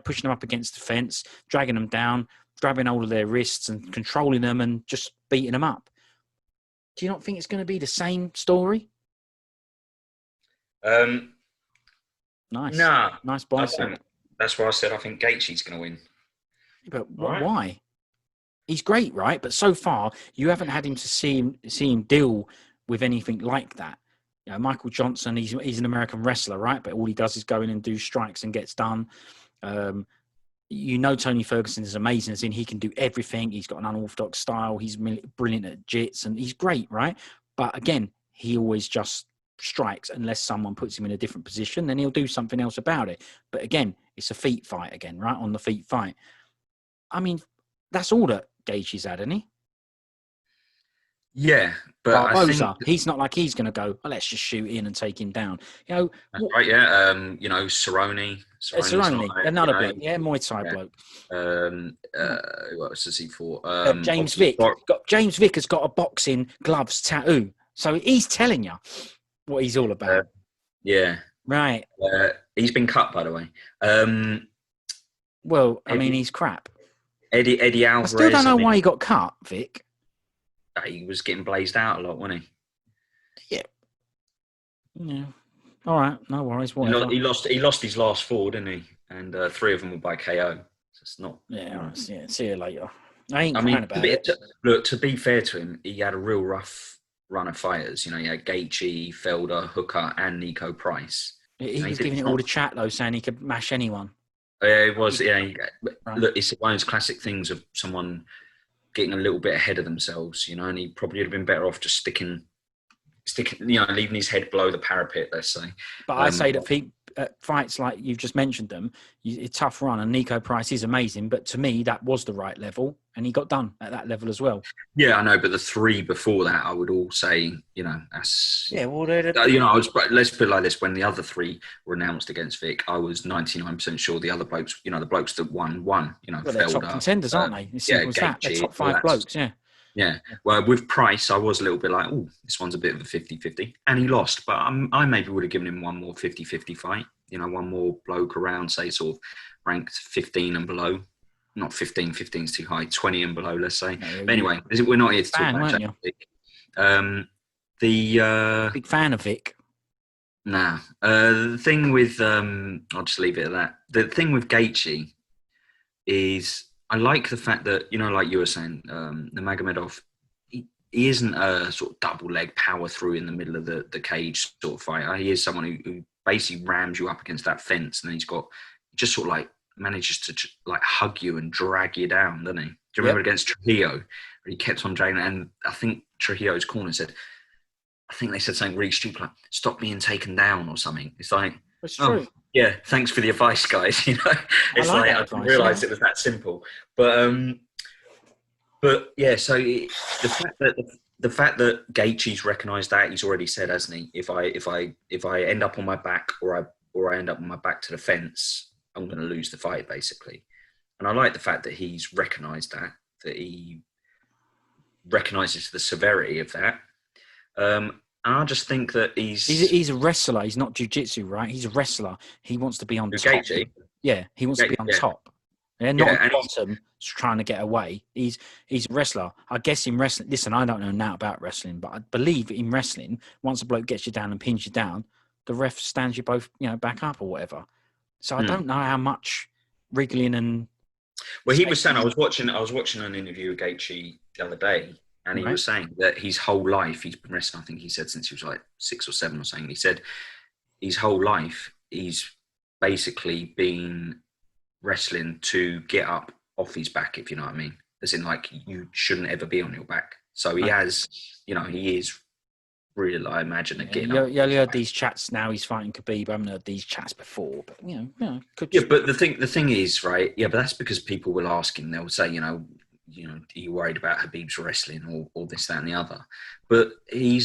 Pushing them up against the fence, dragging them down, grabbing hold of their wrists and controlling them and just beating them up. Do you not think it's going to be the same story? Nice. Nah. Nice bicep. That's why I said I think Gaethje's going to win. But why? He's great, right? But so far, you haven't had him to see him deal with anything like that. You know, Michael Johnson, he's an American wrestler, right? But all he does is go in and do strikes and gets done. Tony Ferguson is amazing, as in he can do everything. He's got an unorthodox style. He's brilliant at jits, and he's great, right? But again, he always just strikes unless someone puts him in a different position. Then he'll do something else about it. But again, it's a feet fight again, right? On the feet fight. I mean, that's all that Gaethje's had, isn't he? Yeah, but Barboza, I think he's not like he's going to go, well, let's just shoot in and take him down. You know, right? Yeah, Cerrone. Cerrone, another bloke. Yeah, Muay Thai bloke. What else is he for? James Vick. James Vick has got a boxing gloves tattoo, so he's telling you what he's all about. Yeah, right. He's been cut, by the way. Well, I mean, he's crap. Eddie Alvarez. I still don't know why he got cut, Vic. He was getting blazed out a lot, wasn't he? Yeah. All right, no worries. Whatever. He lost his last 4, didn't he? And 3 of them were by KO. So it's not. Yeah. All right, see you later. I ain't crying about it. Look, to be fair to him, he had a real rough run of fighters. You know, he had Gaethje, Felder, Hooker, and Nico Price. He was giving it all the chat though, saying he could mash anyone. It was. Yeah. Look, it's one of those classic things of someone getting a little bit ahead of themselves, you know, and he probably would have been better off just sticking, leaving his head below the parapet, let's say. But I say that fights like you've just mentioned them, it's a tough run, and Nico Price is amazing, but to me, that was the right level, and he got done at that level as well. Yeah, I know, but the 3 before that, I would all say, that's... Yeah, well, let's put it like this, when the other 3 were announced against Vic, I was 99% sure the other blokes, the blokes that won, well, they're top contenders, aren't they? It's simple as that. They're top 5 blokes, yeah. Yeah. Well, with Price, I was a little bit like, oh, this one's a bit of a 50-50. And he lost, but I maybe would have given him one more 50-50 fight. One more bloke around, say, sort of ranked 15 and below. Not 15, 15's too high. 20 and below, let's say. But anyway, we're not here to talk about Vic. Big fan of Vic. Nah. The thing with... I'll just leave it at that. The thing with Gaethje is... I like the fact that, like you were saying, the Magomedov, he isn't a sort of double leg power through in the middle of the cage sort of fighter. He is someone who basically rams you up against that fence, and then he just sort of like manages to like hug you and drag you down, doesn't he? Do you remember against Trujillo, where he kept on dragging? And I think Trujillo's corner said, I think they said something really stupid like, stop being taken down or something. It's like, it's true. Yeah, thanks for the advice, guys. It's I didn't realise it was that simple. But yeah. So the fact that Gaethje's recognised that, he's already said, hasn't he? If I end up on my back or I end up on my back to the fence, I'm going to lose the fight, basically. And I like the fact that he's recognised that he recognises the severity of that. I just think that he's a wrestler. He's not jiu-jitsu, right? He's a wrestler. He wants to be on top. Gaethje? Yeah, he wants to be on top. Yeah, not on the bottom, trying to get away. He's a wrestler. I guess in wrestling, listen, I don't know now about wrestling, but I believe in wrestling, once a bloke gets you down and pins you down, the ref stands you both, back up or whatever. So I don't know how much wriggling and... Well, he was saying, I was watching an interview with Gaethje the other day, and he was saying that his whole life, he's been wrestling, I think he said since he was like 6 or 7 or something. He said his whole life, he's basically been wrestling to get up off his back, if you know what I mean. As in, like, you shouldn't ever be on your back. So he has, he is real, I imagine, at getting up. Yeah, you heard these chats now, he's fighting Khabib. I haven't heard these chats before, but, could just... Yeah, but the thing is, right, yeah, but that's because people will ask him, they'll say, are you worried about Khabib's wrestling or this, that, and the other? But he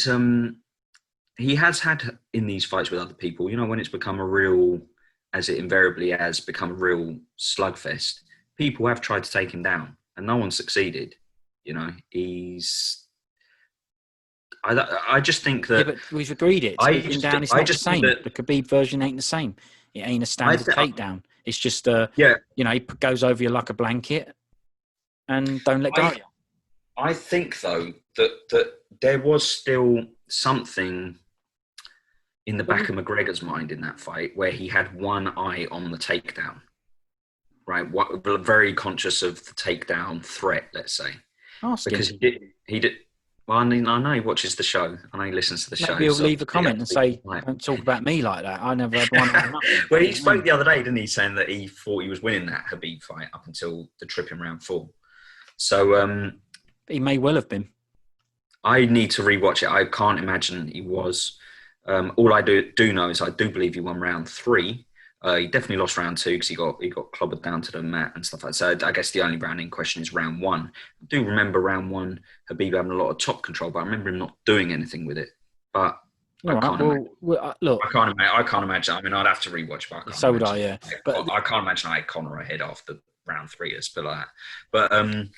has had in these fights with other people, when it's become a real, as it invariably has become a real slugfest, people have tried to take him down and no one succeeded. I just think that... Yeah, but we've agreed it. Taking him down is not the same. The Khabib version ain't the same. It ain't a standard takedown. It's just, he goes over you like a blanket and don't let go of you. I think, though, that there was still something in the back of McGregor's mind in that fight where he had one eye on the takedown, right? Very conscious of the takedown threat, let's say. Ask because him. he did. Well, I know he watches the show. I know he listens to the show. Maybe he'll leave a comment and say, "Don't talk about me like that. I never had one on nothing." Well, he spoke the other day, didn't he, saying that he thought he was winning that Khabib fight up until the trip in round 4. So he may well have been. I need to rewatch it. I can't imagine he was. All I do know is I do believe he won round 3. He definitely lost round 2 because he got clobbered down to the mat and stuff like that. So I guess the only round in question is round 1. I do remember round 1, Khabib having a lot of top control, but I remember him not doing anything with it. But I can't imagine. I mean, I'd have to rewatch, but so would I, yeah. But I can't imagine I had Conor ahead after round 3 or something like that.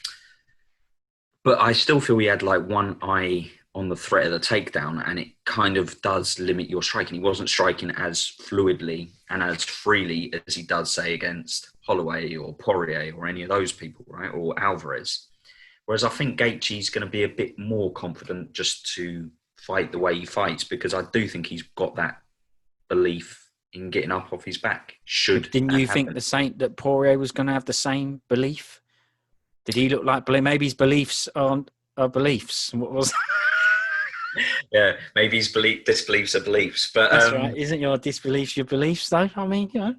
But I still feel he had like one eye on the threat of the takedown, and it kind of does limit your striking. He wasn't striking as fluidly and as freely as he does, say, against Holloway or Poirier or any of those people, right? Or Alvarez. Whereas I think Gaethje's going to be a bit more confident just to fight the way he fights, because I do think he's got that belief in getting up off his back. Didn't you think that Poirier was going to have the same belief? Did he look like maybe his beliefs are beliefs? What was? Yeah, maybe his disbeliefs are beliefs, but that's right. Isn't your disbeliefs your beliefs, though? I mean, you know.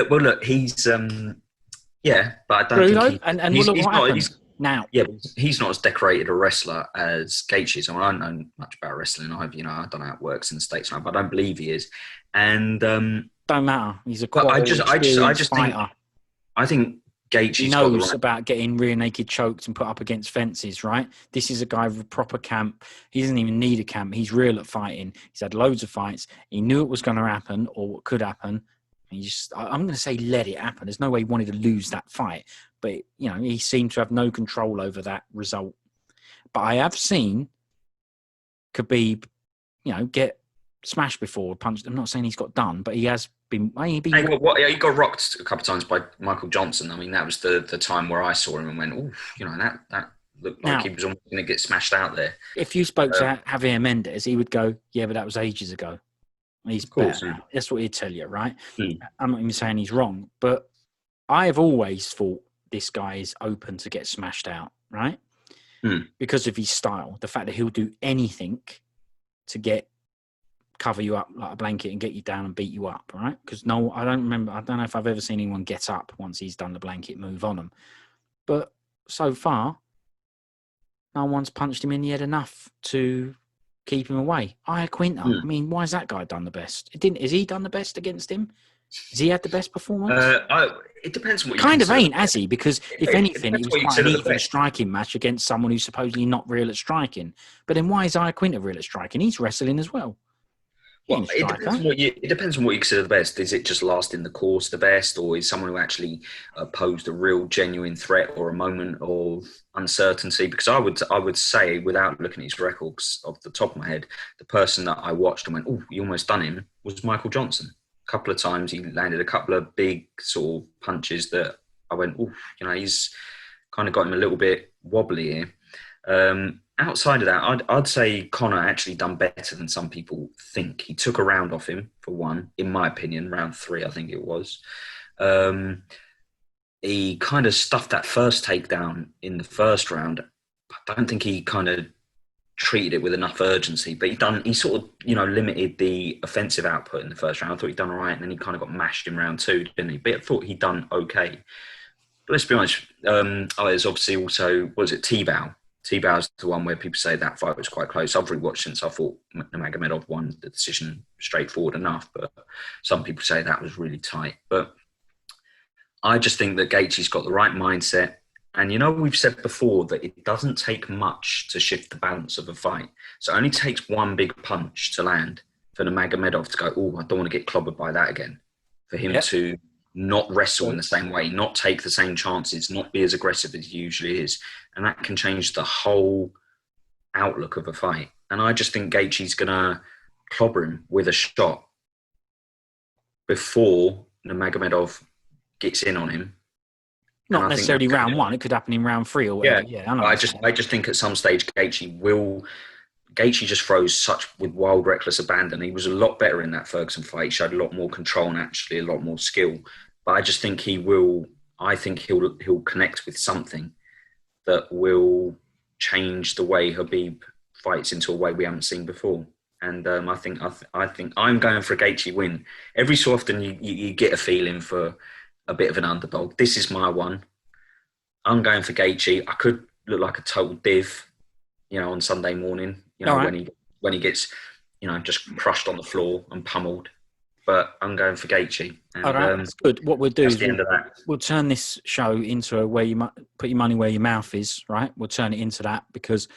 Well, look, he's yeah, but I don't think he's not. Now, yeah, he's not as decorated a wrestler as Gaethje is. I mean, I don't know much about wrestling. I don't know how it works in the States now, but I don't believe he is. And don't matter. He's a I just fighter. I think Gaethje's he knows about getting rear naked choked and put up against fences, right? This is a guy with a proper camp. He doesn't even need a camp. He's real at fighting. He's had loads of fights. He knew it was going to happen or what could happen. I'm going to say let it happen. There's no way he wanted to lose that fight. But, he seemed to have no control over that result. But I have seen Khabib, get smashed before, punched. I'm not saying he's got done, but he has been. He got rocked a couple of times by Michael Johnson. I mean, that was the time where I saw him and went, "Oh, that looked like he was almost going to get smashed out there." If you spoke to Javier Mendez, he would go, "Yeah, but that was ages ago. He's better now." That's what he'd tell you, right? I'm not even saying he's wrong, but I have always thought this guy is open to get smashed out, right? Because of his style, the fact that he'll do anything to cover you up like a blanket and get you down and beat you up, right? Because I don't know if I've ever seen anyone get up once he's done the blanket move on him. But so far, no one's punched him in the head enough to keep him away. Iaquinta, I mean, why has that guy done the best? Has he done the best against him? Has he had the best performance? It depends on what you kind of ain't, has he? Because if anything, it was quite an even striking match against someone who's supposedly not real at striking. But then why is Iaquinta real at striking? He's wrestling as well. Well, it depends on what you consider the best. Is it just lasting the course the best, or is someone who actually posed a real genuine threat or a moment of uncertainty? Because I would say, without looking at his records off the top of my head, the person that I watched and went, "Oh, you almost done him," was Michael Johnson. A couple of times he landed a couple of big sort of punches that I went, "Oh, he's kind of got him a little bit wobbly here." Outside of that, I'd say Conor actually done better than some people think. He took a round off him, for one, in my opinion, round 3, I think it was. He kind of stuffed that first takedown in the first round. I don't think he kind of treated it with enough urgency, but he sort of, limited the offensive output in the first round. I thought he'd done all right, and then he kind of got mashed in round 2, didn't he? But I thought he'd done okay. But let's be honest, there's obviously also, T-Bow? T-Bow's the one where people say that fight was quite close. I've rewatched since I thought Magomed won the decision straightforward enough, but some people say that was really tight. But I just think that Gaethje's got the right mindset. And we've said before that it doesn't take much to shift the balance of a fight. So it only takes one big punch to land for the Magomed to go, "Oh, I don't want to get clobbered by that again." For him to not wrestle in the same way, not take the same chances, not be as aggressive as he usually is. And that can change the whole outlook of a fight. And I just think Gaethje's going to clobber him with a shot before Nurmagomedov gets in on him. Not necessarily round 1. It could happen in round 3 or whatever. Yeah, I just think at some stage Gaethje just throws with wild, reckless abandon. He was a lot better in that Ferguson fight. He showed a lot more control and actually a lot more skill. but I just think he will. I think he'll connect with something that will change the way Khabib fights into a way we haven't seen before. And I think I'm going for a Gaethje win. Every so often you get a feeling for a bit of an underdog. This is my one. I'm going for Gaethje. I could look like a total div, on Sunday morning. When he gets, just crushed on the floor and pummeled. But I'm going for Gaethje. And, all right, that's good. What we'll do is we'll turn this show into a where you might put your money where your mouth is. Right? We'll turn it into that because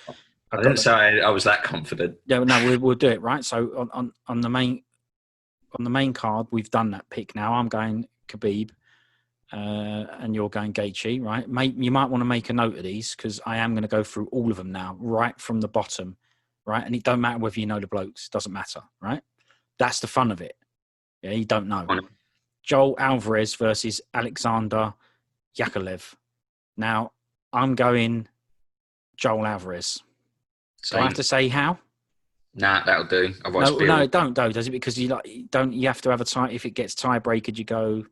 I didn't say I was that confident. No, we'll do it right. So on the main card, we've done that pick. Now I'm going Khabib, and you're going Gaethje. Right? You might want to make a note of these because I am going to go through all of them now, right from the bottom. Right, and it don't matter whether you know the blokes. It doesn't matter. Right? That's the fun of it. Yeah, you don't know. Joel Alvarez versus Alexander Yakovlev. Now, I'm going Joel Alvarez. Do I have to say how? Nah, that'll do. Otherwise, no, it don't, though, does it? Because you have to have a tie. If it gets tiebreaker, you go.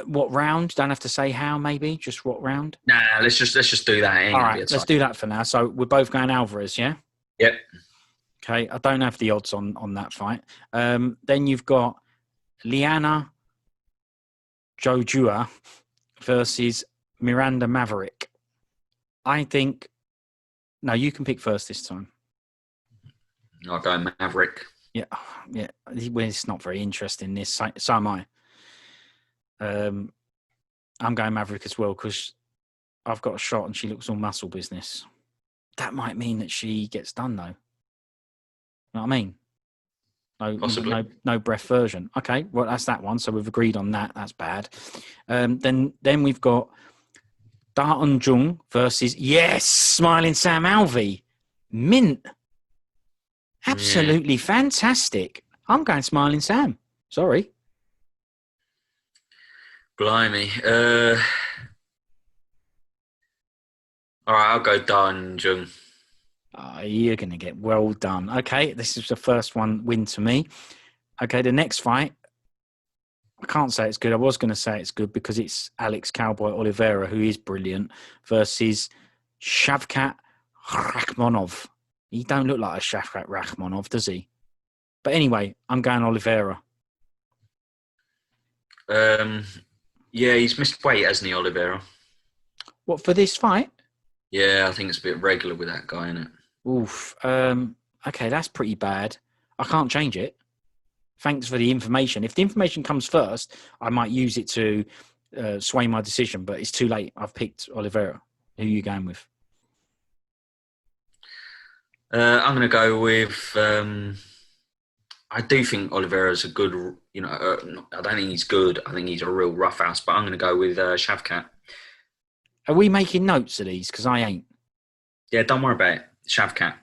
What round? Don't have to say how. Maybe just what round? Nah, let's just do that. All right, let's do that for now. So we're both going Alvarez, yeah. Yep. Okay, I don't have the odds on that fight. Then you've got Lyanna Jojo versus Miranda Maverick. I think. No, you can pick first this time. I'll go Maverick. Yeah. Well, it's not very interesting. This, so am I. I'm going Maverick as well because I've got a shot and she looks all muscle business. That might mean that she gets done though. You know what I mean? Possibly. No breath version. Okay, well that's that one. So we've agreed on that. That's bad. Then we've got Darton Jung versus Smiling Sam Alvey. Mint. Absolutely fantastic. I'm going Smiling Sam. Sorry. Blimey. All right, I'll go Darton Jung. Oh, you're going to get well done. Okay, this is the first win to me. Okay, the next fight, I can't say it's good. I was going to say it's good because it's Alex Cowboy Oliveira, who is brilliant, versus Shavkat Rakhmonov. He don't look like a Shavkat Rakhmonov, does he? But anyway, I'm going Oliveira. Yeah, he's missed weight, hasn't he, Oliveira? What, for this fight? Yeah, I think it's a bit regular with that guy, isn't it? Oof. Okay, that's pretty bad. I can't change it. Thanks for the information. If the information comes first, I might use it to sway my decision, but it's too late. I've picked Oliveira. Who are you going with? I'm going to go with... I do think Oliveira's a good... I don't think he's good. I think he's a real roughhouse, but I'm going to go with Shavkat. Are we making notes of these? Because I ain't. Yeah, don't worry about it. Shavkat.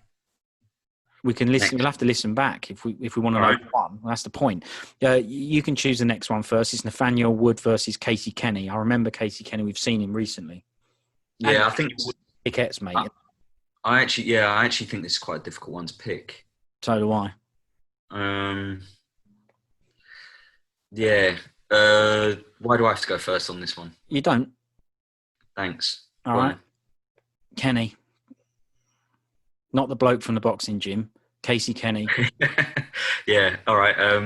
We can listen. We'll have to listen back if we want to know one. That's the point. You can choose the next one first. It's Nathaniel Wood versus Casey Kenny. I remember Casey Kenny. We've seen him recently. Yeah, I think pickets, mate. I actually think this is quite a difficult one to pick. So do I. Yeah. Why do I have to go first on this one? You don't. Thanks. All right. Kenny. Not the bloke from the boxing gym. Casey Kenny. Yeah. All right. All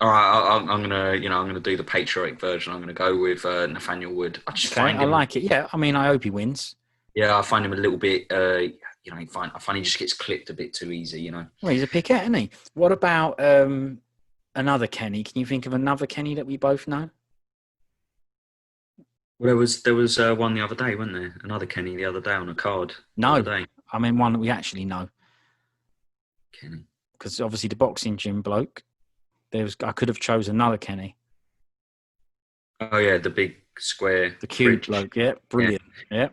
right. I'm gonna do the patriotic version. I'm gonna go with Nathaniel Wood. I like it. Yeah. I mean, I hope he wins. Yeah, I find him a little bit. I find he just gets clipped a bit too easy. Well, he's a picket, isn't he? What about another Kenny? Can you think of another Kenny that we both know? Well, there was one the other day, wasn't there? Another Kenny the other day on a card. No, I mean one that we actually know. Kenny, because obviously the boxing gym bloke. I could have chosen another Kenny. Oh yeah, the big square, the cute bloke. Yeah, brilliant. Yeah.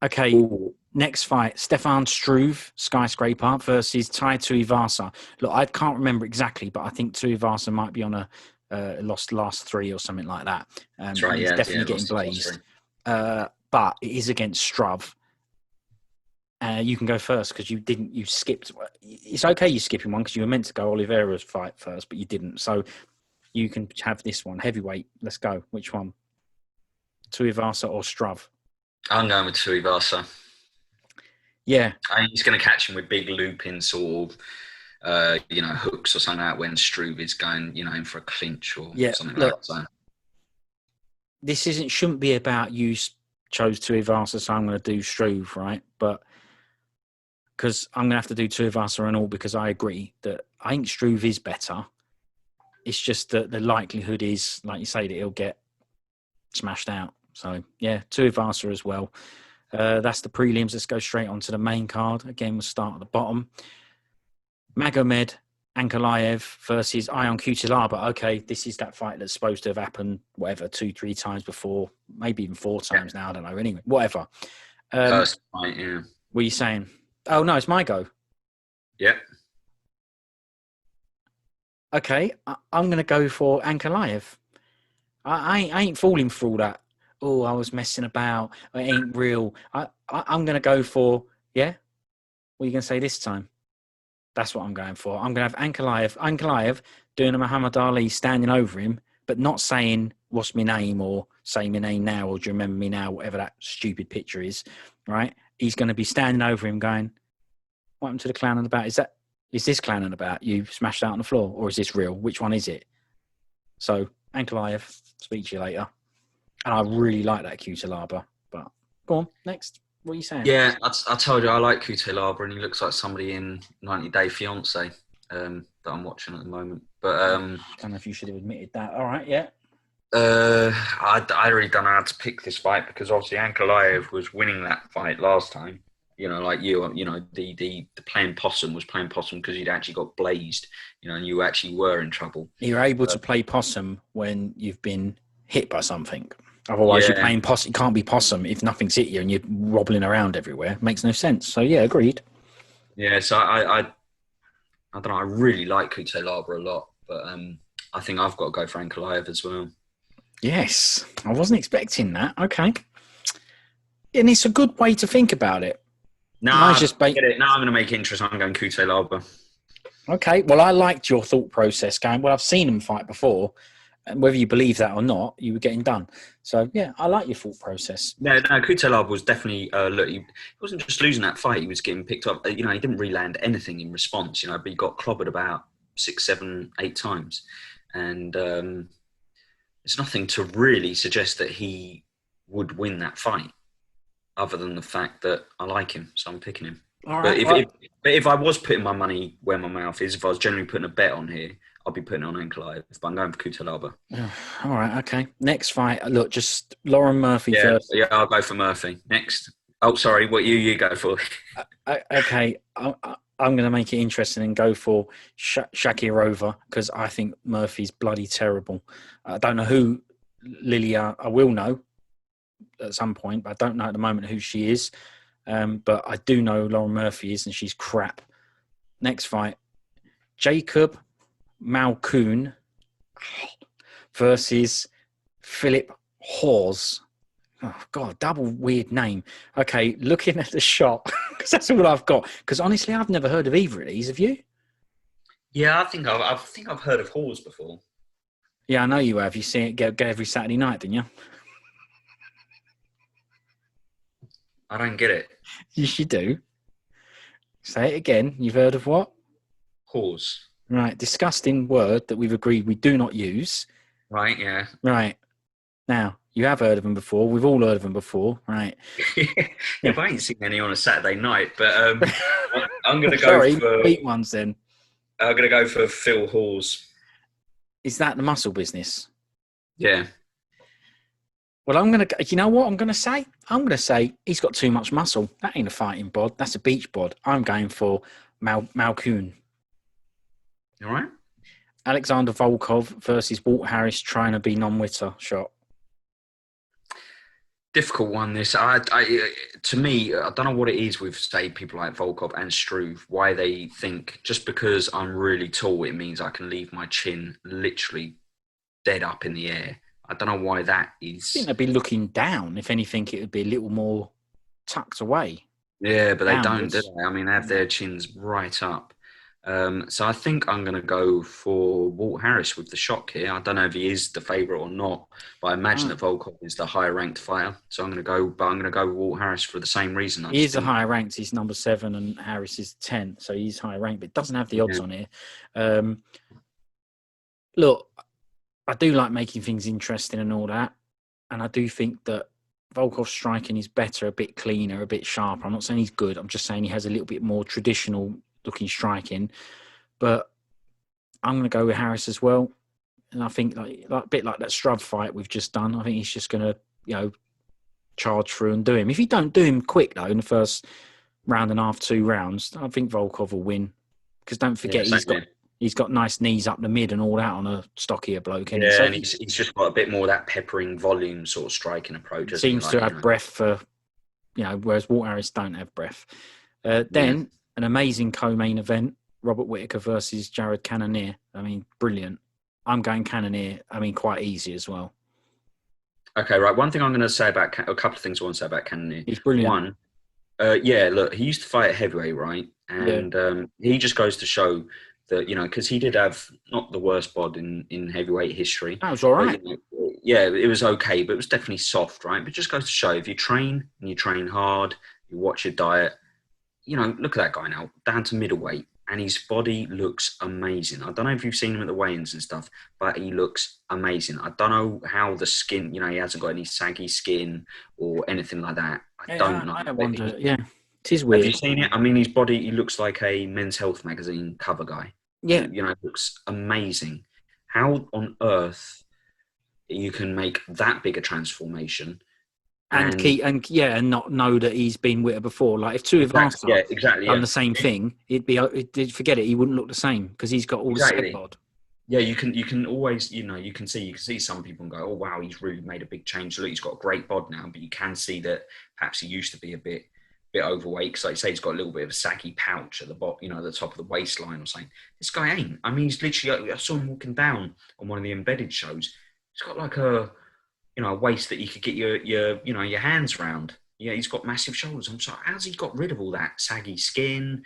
Okay. Ooh. Next fight: Stefan Struve, Skyscraper versus Tai Tuivasa. Look, I can't remember exactly, but I think Tuivasa might be on a. Lost last 3 or something like that. That's right, he's definitely getting blazed. But it is against Struve. You can go first because you skipped. It's okay you skipping one because you were meant to go Oliveira's fight first, but you didn't. So you can have this one. Heavyweight. Let's go. Which one? Tuivasa or Struve? I'm going with Tuivasa. Yeah. I think he's going to catch him with big looping sort of, hooks or something like that when Struve is going, in for a clinch or something like that. So. This shouldn't be about you chose Tuivasa, so I'm going to do Struve, right? But because I'm going to have to do Tuivasa and all because I agree that I think Struve is better. It's just that the likelihood is, like you say, that he'll get smashed out. So, yeah, Tuivasa as well. That's the prelims. Let's go straight on to the main card. Again, we'll start at the bottom. Magomed Angkolyev versus Ion Cuties. Okay, this is that fight that's supposed to have happened, 2-3 times before, maybe even 4 times now. I don't know. Anyway, whatever. First fight, yeah. What are you saying? Oh, no, it's my go. Yep. Okay, I'm going to go for Angkolyev. I ain't falling for all that. Oh, I was messing about. It ain't real. I'm going to go for, yeah? What are you going to say this time? That's what I'm going for. I'm going to have Angkolyev doing a Muhammad Ali standing over him, but not saying, what's my name, or say my name now, or do you remember me now, whatever that stupid picture is, right? He's going to be standing over him going, what happened to the clown on the back? Is this clown on the back? You smashed out on the floor, or is this real? Which one is it? So, Angkolyev, speak to you later. And I really like that Cutelaba. But go on, next. What are you saying? Yeah, I told you I like Cutelaba, and he looks like somebody in 90 Day Fiancé that I'm watching at the moment. But I don't know if you should have admitted that. All right, yeah. I really don't know how to pick this fight because obviously Ankalaev was winning that fight last time. The playing possum was playing possum because you'd actually got blazed, and you actually were in trouble. You're able to play possum when you've been hit by something. Otherwise, you're playing possum. You can't be possum if nothing's hit you and you're wobbling around everywhere. Makes no sense. So, yeah, agreed. Yeah, so I don't know. I really like Cutelaba a lot, but I think I've got to go for Ankalaev as well. Yes, I wasn't expecting that. Okay. And it's a good way to think about it. No, I'm going to make it interesting. I'm going Cutelaba. Okay, well, I liked your thought process going, well, I've seen him fight before. And whether you believe that or not, you were getting done. So, yeah, I like your thought process. No, Cutelaba was definitely, he wasn't just losing that fight. He was getting picked up. He didn't really land anything in response, but he got clobbered about 6, 7, 8 times. And there's nothing to really suggest that he would win that fight other than the fact that I like him. So I'm picking him. All right, but if I was putting my money where my mouth is, if I was generally putting a bet on here, I'll be putting on Ankalaev, but I'm going for Cutelaba. All right, okay. Next fight, look, just Lauren Murphy first. Yeah, I'll go for Murphy. Next. Oh, sorry, what you go for? Okay, I'm going to make it interesting and go for Shakirova because I think Murphy's bloody terrible. I don't know who Lilia, I will know at some point, but I don't know at the moment who she is. But I do know Lauren Murphy is, and she's crap. Next fight, Jacob Malcoon versus Philip Hawes. Oh, God, double weird name. Okay, looking at the shot, because that's all I've got. Because honestly, I've never heard of either of these. Have you? Yeah, I think I've heard of Hawes before. Yeah, I know you have. You see it go every Saturday night, didn't you? I don't get it. Yes, you do. Say it again. You've heard of what? Hawes. Right, disgusting word that we've agreed we do not use. Right, yeah. Right. Now, you have heard of them before. We've all heard of them before, right? Yeah, but I ain't seen any on a Saturday night. But I'm going to go for... Beat ones then. I'm going to go for Phil Hawes. Is that the muscle business? Yeah. Well, I'm going to... You know what I'm going to say? I'm going to say he's got too much muscle. That ain't a fighting bod. That's a beach bod. I'm going for Malcoon. All right. Alexander Volkov versus Walt Harris trying to be non-witter shot. Difficult one, this. To me, I don't know what it is with, say, people like Volkov and Struve, why they think just because I'm really tall, it means I can leave my chin literally dead up in the air. I don't know why that is. I think they'd be looking down. If anything, it would be a little more tucked away. Yeah, but they downwards. don't, do they? I mean, they have their chins right up. So I think I'm going to go for Walt Harris with the shock here. I don't know if he is the favourite or not, but I imagine that Volkov is the higher ranked fighter. So I'm going to go with Walt Harris for the same reason. He is a higher ranked. He's number 7 and Harris is 10. So he's higher ranked, but it doesn't have the odds on here. Look, I do like making things interesting and all that. And I do think that Volkov's striking is better, a bit cleaner, a bit sharper. I'm not saying he's good. I'm just saying he has a little bit more traditional looking striking. But I'm going to go with Harris as well. And I think like a bit like that Struv fight we've just done, I think he's just going to, charge through and do him. If you don't do him quick, though, in the first round and a half, 2 rounds, I think Volkov will win. Because don't forget, he's got nice knees up the mid and all that on a stockier bloke. And he's just got a bit more of that peppering volume sort of striking approach. Seems to have breath for, whereas Walt Harris don't have breath. Then an amazing co-main event, Robert Whittaker versus Jared Cannonier. I mean, brilliant. I'm going Cannonier. I mean, quite easy as well. Okay, right. One thing I'm going to say about a couple of things I want to say about Cannonier. He's brilliant. One, look, he used to fight at heavyweight, right? And he just goes to show that, because he did have not the worst bod in heavyweight history. That was all right. But, it was okay, but it was definitely soft, right? But it just goes to show if you train and you train hard, you watch your diet, look at that guy now, down to middleweight. And his body looks amazing. I don't know if you've seen him at the weigh-ins and stuff, but he looks amazing. I don't know how the skin, he hasn't got any saggy skin or anything like that. I don't know. I wonder, it is weird. Have you seen it? I mean, his body, he looks like a Men's Health magazine cover guy. Yeah. It looks amazing. How on earth you can make that big a transformation? And not know that he's been with her before. Like if two of us done the same thing, forget it. He wouldn't look the same because he's got all the set bod. Yeah, you can always you can see some people and go, oh wow, he's really made a big change. Look, he's got a great bod now, but you can see that perhaps he used to be a bit overweight. Because like you say, he's got a little bit of a saggy pouch at the bottom, at the top of the waistline or something. This guy ain't. I mean, he's literally. I saw him walking down on one of the embedded shows. He's got like a waist that you could get your hands around. Yeah, he's got massive shoulders. I'm sorry, how's he got rid of all that saggy skin?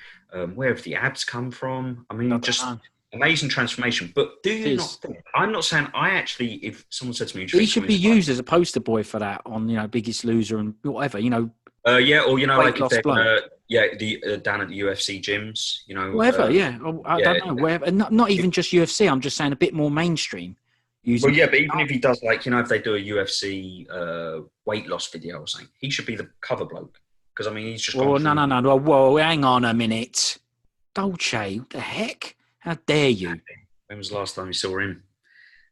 Where have the abs come from? I mean, just amazing transformation. But do you not think? I'm not saying if someone said to me, he should be used as a poster boy for that on Biggest Loser and whatever. Or like if they're down at the UFC gyms, whatever. I don't know. Wherever, not even just UFC. I'm just saying a bit more mainstream. But even if he does, if they do a UFC weight loss video or something, he should be the cover bloke. Because, I mean, he's just... No. Whoa, hang on a minute. Dolce, what the heck? How dare you? When was the last time you saw him?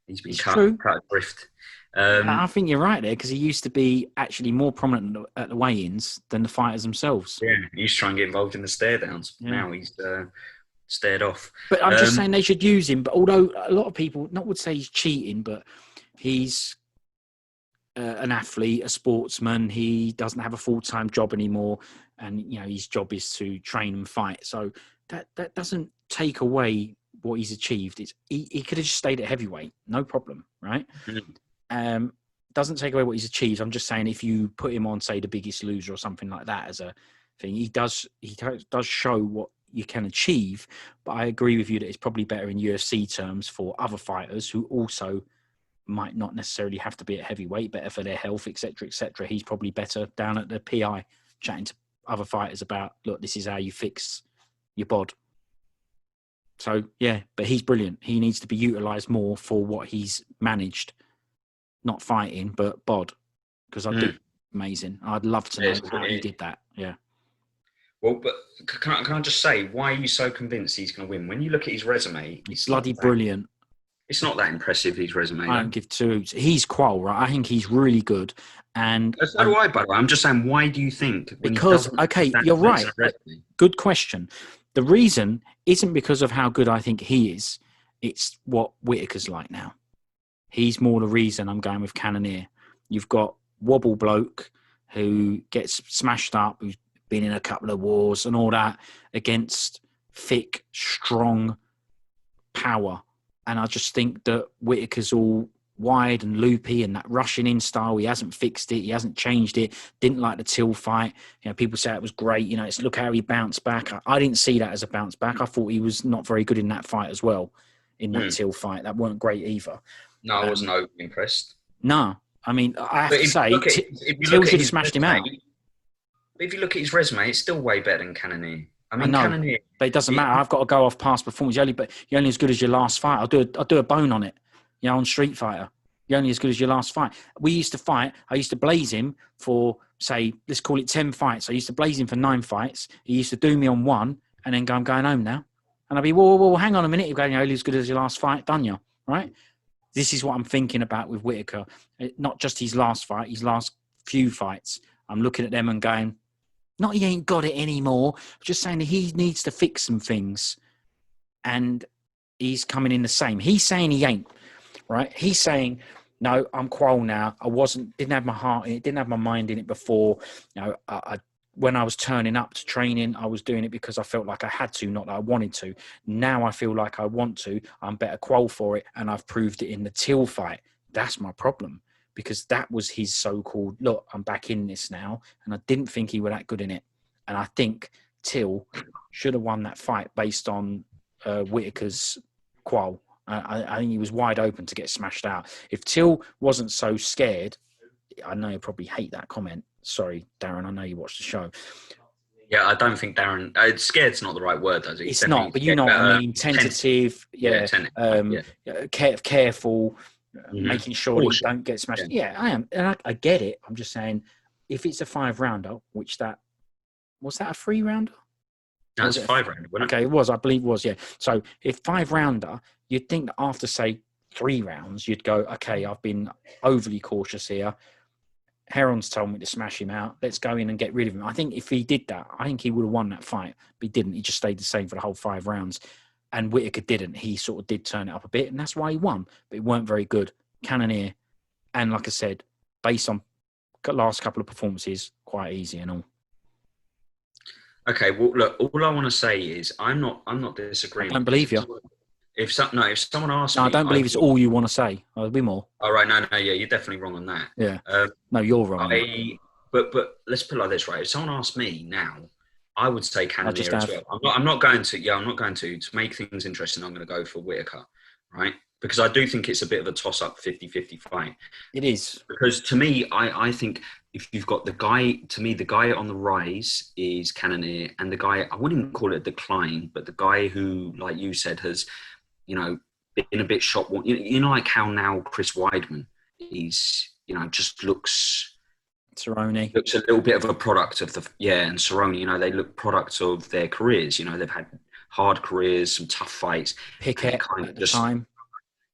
He's been cut adrift. I think you're right there, because he used to be actually more prominent at the weigh-ins than the fighters themselves. Yeah, he used to try and get involved in the stare-downs. Yeah. Now he's... stared off. But I'm just saying they should use him. But although a lot of people not would say he's cheating, but he's an athlete, a sportsman. He doesn't have a full-time job anymore, and his job is to train and fight. So that doesn't take away what he's achieved. He could have just stayed at heavyweight, no problem, right? Mm-hmm. Doesn't take away what he's achieved. I'm just saying if you put him on, say, The Biggest Loser or something like that as a thing, he does show what you can achieve, but I agree with you that it's probably better in UFC terms for other fighters who also might not necessarily have to be at heavyweight, better for their health, etc., etc. He's probably better down at the PI chatting to other fighters about, look, this is how you fix your bod. So yeah, but he's brilliant. He needs to be utilised more for what he's managed, not fighting, but bod, because I do amazing. I'd love to know how he did that. Yeah. Well, but can I just say, why are you so convinced he's going to win? When you look at his resume, it's bloody brilliant. It's not that impressive, his resume. I don't give two. He's qual, right? I think he's really good. And so do I, by the way. I'm just saying, why do you think? Because, you're right. Good question. The reason isn't because of how good I think he is. It's what Whittaker's like now. He's more the reason I'm going with Cannonier. You've got wobble bloke who gets smashed up, who's been in a couple of wars and all that, against thick, strong power. And I just think that Whittaker's all wide and loopy and that rushing in style. He hasn't fixed it. He hasn't changed it. Didn't like the Till fight. You know, people say it was great. You know, it's look how he bounced back. I didn't see that as a bounce back. I thought he was not very good in that fight as well. In that Till fight, that weren't great either. No, I wasn't overly impressed. No, I mean, I have to say, Till should have smashed him out. But if you look at his resume, it's still way better than Cannonier. I mean, Cannonier, but it doesn't matter. I've got to go off past performance. You're only as good as your last fight. I'll do a bone on it. You know, on Street Fighter, you're only as good as your last fight. We used to fight. I used to blaze him for, say, let's call it 10 fights. I used to blaze him for 9 fights. He used to do me on 1 and then go, I'm going home now. And I'd be, whoa, hang on a minute. You're going, you're only as good as your last fight, done you? Right? This is what I'm thinking about with Whittaker. Not just his last fight, his last few fights. I'm looking at them and going, not he ain't got it anymore. I'm just saying that he needs to fix some things. And he's coming in the same. He's saying he ain't. Right? He's saying, no, I'm Qual now. Didn't have my heart in it, didn't have my mind in it before. You know, when I was turning up to training, I was doing it because I felt like I had to, not that I wanted to. Now I feel like I want to. I'm better Qual for it, and I've proved it in the Till fight. That's my problem, because that was his so-called, look, I'm back in this now, and I didn't think he was that good in it. And I think Till should have won that fight based on Whittaker's Qual. I think he was wide open to get smashed out. If Till wasn't so scared, I know you probably hate that comment. Sorry, Darren, I know you watched the show. Yeah, I don't think Darren... scared's not the right word, does it? It's not, but you know what I mean. Tentative, careful, making sure you don't get smashed. Yeah, I am. And I get it. I'm just saying, if it's a 5-rounder, which was that a 3-rounder? No, it's a 5-rounder, wasn't it? Okay, it was. I believe it was, yeah. So if 5-rounder, you'd think that after, say, 3 rounds, you'd go, okay, I've been overly cautious here. Heron's told me to smash him out. Let's go in and get rid of him. I think if he did that, I think he would have won that fight. But he didn't. He just stayed the same for the whole 5 rounds. And Whittaker didn't. He sort of did turn it up a bit, and that's why he won. But it weren't very good. Cannonier, and like I said, based on the last couple of performances, quite easy and all. Okay, well, look, all I want to say is I'm not disagreeing. I don't believe you. If someone asks me... No, I don't believe it's all you want to say. There'll be more. All right, no, yeah, you're definitely wrong on that. Yeah. No, you're wrong. But let's put it like this, right? If someone asked me now, I would say Cannonier as well. I'm not going to make things interesting, I'm going to go for Whittaker, right? Because I do think it's a bit of a toss-up 50-50 fight. It is. Because to me, I think if you've got the guy on the rise is Cannonier, and the guy, I wouldn't even call it a decline, but the guy who, like you said, has, you know, been a bit shot. You know, like how now Chris Weidman is, you know, just looks... Cerrone. Looks a little bit of a product of and Cerrone, you know, they look products of their careers. You know, they've had hard careers, some tough fights. Pickett at the time.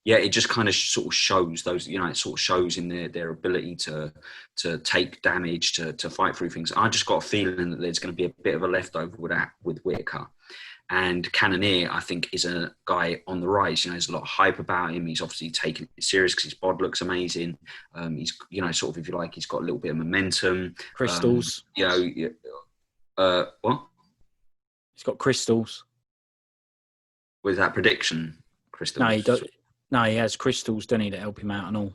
Yeah, it just kind of sort of shows those, you know, it sort of shows in their ability to take damage, to fight through things. I just got a feeling that there's going to be a bit of a leftover with Whittaker. And Cannonier, I think, is a guy on the rise. You know, there's a lot of hype about him. He's obviously taken it serious because his bod looks amazing. He's, you know, sort of, if you like, he's got a little bit of momentum. Crystals. What? He's got crystals. With that prediction, crystals. No, he does. No, he has crystals, doesn't he, to help him out and all.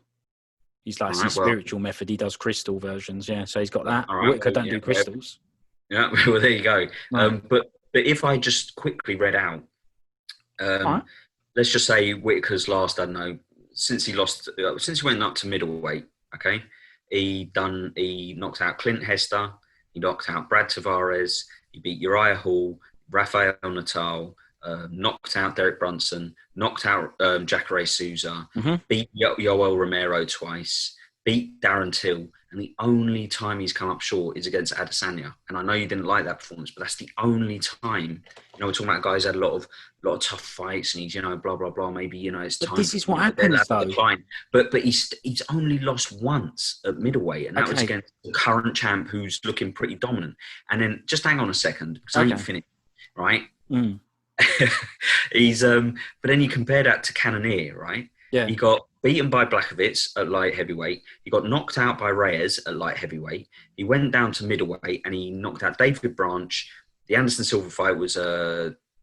He's like his spiritual method. He does crystal versions, yeah. So he's got that. Whittaker don't do crystals. Yeah, well, there you go. Right. But if I just quickly read out, let's just say Whittaker's last, I don't know, since he went up to middleweight, okay, he knocked out Clint Hester, he knocked out Brad Tavares, he beat Uriah Hall, Rafael Natal, knocked out Derek Brunson, knocked out Jacare Souza, beat Yoel Romero twice, beat Darren Till, and the only time he's come up short is against Adesanya. And I know you didn't like that performance, but that's the only time. You know, we're talking about guys who had a lot of tough fights, and he's, you know, blah blah blah. Maybe, you know, it's time. But this is what happens, though. But he's only lost once at middleweight, and that was against the current champ who's looking pretty dominant. And then just hang on a second, because I ain't finished, right? Mm. But then you compare that to Cannonier, right? Yeah. He got beaten by Blachowicz at light heavyweight. He got knocked out by Reyes at light heavyweight. He went down to middleweight and he knocked out David Branch. The Anderson Silva fight was,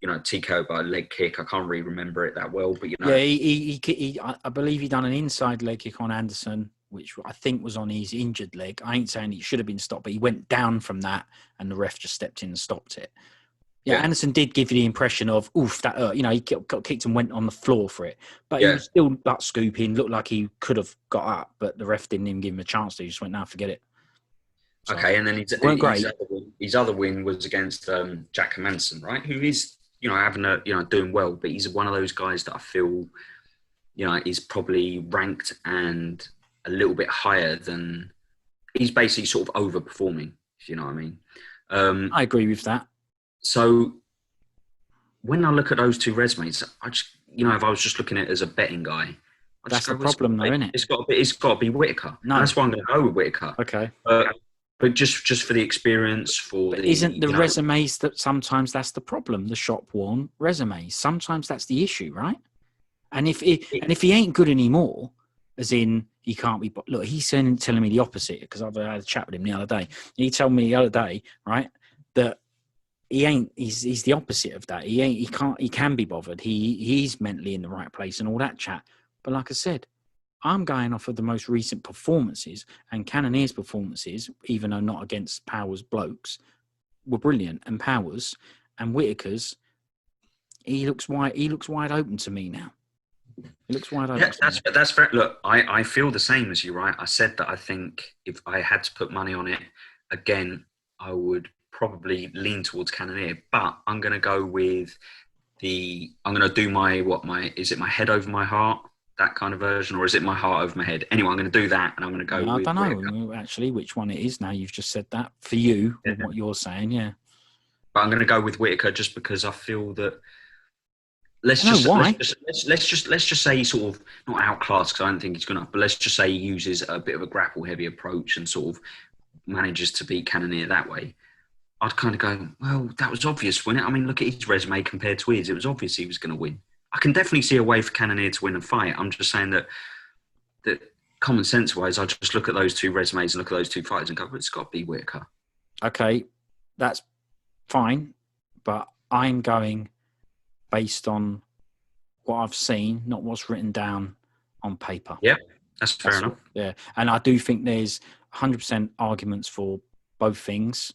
TKO by a leg kick. I can't really remember it that well, but Yeah, I believe he done an inside leg kick on Anderson, which I think was on his injured leg. I ain't saying he should have been stopped, but he went down from that, and the ref just stepped in and stopped it. Yeah, Anderson did give you the impression of, oof, that hurt. He got kicked and went on the floor for it. But he was still butt scooping, looked like he could have got up, but the ref didn't even give him a chance to. He just went, nah, forget it. So, okay, and then his other win was against Jack Hermansson, right? Who is, doing well, but he's one of those guys that I feel, is probably ranked and a little bit higher than, he's basically sort of overperforming, if you know what I mean. I agree with that. So when I look at those two resumes, I just, if I was just looking at it as a betting guy, that's the problem, though, isn't it? It's got to be Whittaker. No, that's why I'm going to go with Whittaker. Okay, but just for the experience, isn't the resumes that sometimes that's the problem? The shop worn resumes. Sometimes that's the issue, right? And if he ain't good anymore, as in he can't be. Look, he's telling me the opposite because I've had a chat with him the other day. He told me the other day, right, that. He's the opposite of that. He can be bothered. He's mentally in the right place and all that chat. But like I said, I'm going off of the most recent performances, and Cannonier's performances, even though not against Powers blokes, were brilliant. And Powers and Whittaker's, he looks wide open to me now. He looks wide open. Yeah, that's fair. Look, I feel the same as you, right? I said that I think if I had to put money on it again, I would probably lean towards Cannonier, but I'm going to go with I'm going to do is it my head over my heart, that kind of version, or is it my heart over my head? Anyway, I'm going to do that, and I'm going to go with... I don't know, actually, which one it is now. You've just said that for you, what you're saying, yeah. But I'm going to go with Whittaker just because I feel that... Let's just say he sort of, not outclassed, because I don't think he's going to, but let's just say he uses a bit of a grapple-heavy approach and sort of manages to beat Cannonier that way. I'd kind of go, well, that was obvious, wasn't it? I mean, look at his resume compared to his. It was obvious he was going to win. I can definitely see a way for Cannonier to win a fight. I'm just saying that common sense-wise, I just look at those two resumes and look at those two fighters and go, well, it's got to be Whittaker. Okay, that's fine, but I'm going based on what I've seen, not what's written down on paper. Yeah, that's fair enough. Yeah, and I do think there's 100% arguments for both things.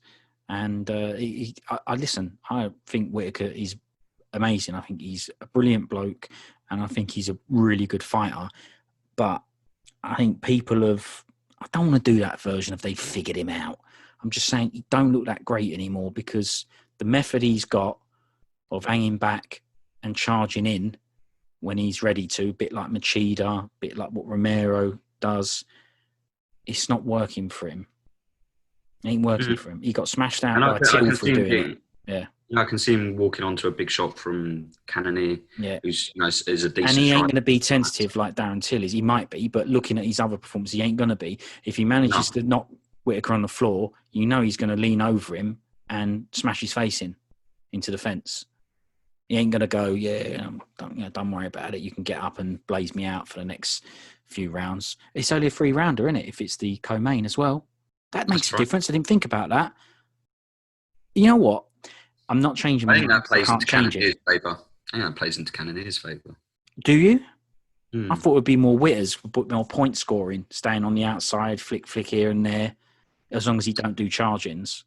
And I listen. I think Whittaker is amazing. I think he's a brilliant bloke, and I think he's a really good fighter. But I think people have. I don't want to do that version of they figured him out. I'm just saying he don't look that great anymore because the method he's got of hanging back and charging in when he's ready to, a bit like Machida, a bit like what Romero does, it's not working for him. It ain't working for him. He got smashed out by Till for doing it. Yeah. I can see him walking onto a big shot from Cannonier, who's is a decent and he ain't going to be tentative like Darren Till is. He might be, but looking at his other performances, he ain't going to be. If he manages to knock Whittaker on the floor, he's going to lean over him and smash his face into the fence. He ain't going to go, don't worry about it. You can get up and blaze me out for the next few rounds. It's only a 3-rounder, isn't it? If it's the co-main as well. That makes a difference. I didn't think about that. You know what? I'm not changing my mind. I think that plays into Cannonier's favour. I think that plays into Cannonier's favour. Do you? I thought it would be more Whitters, more point scoring, staying on the outside, flick here and there, as long as he don't do charge-ins.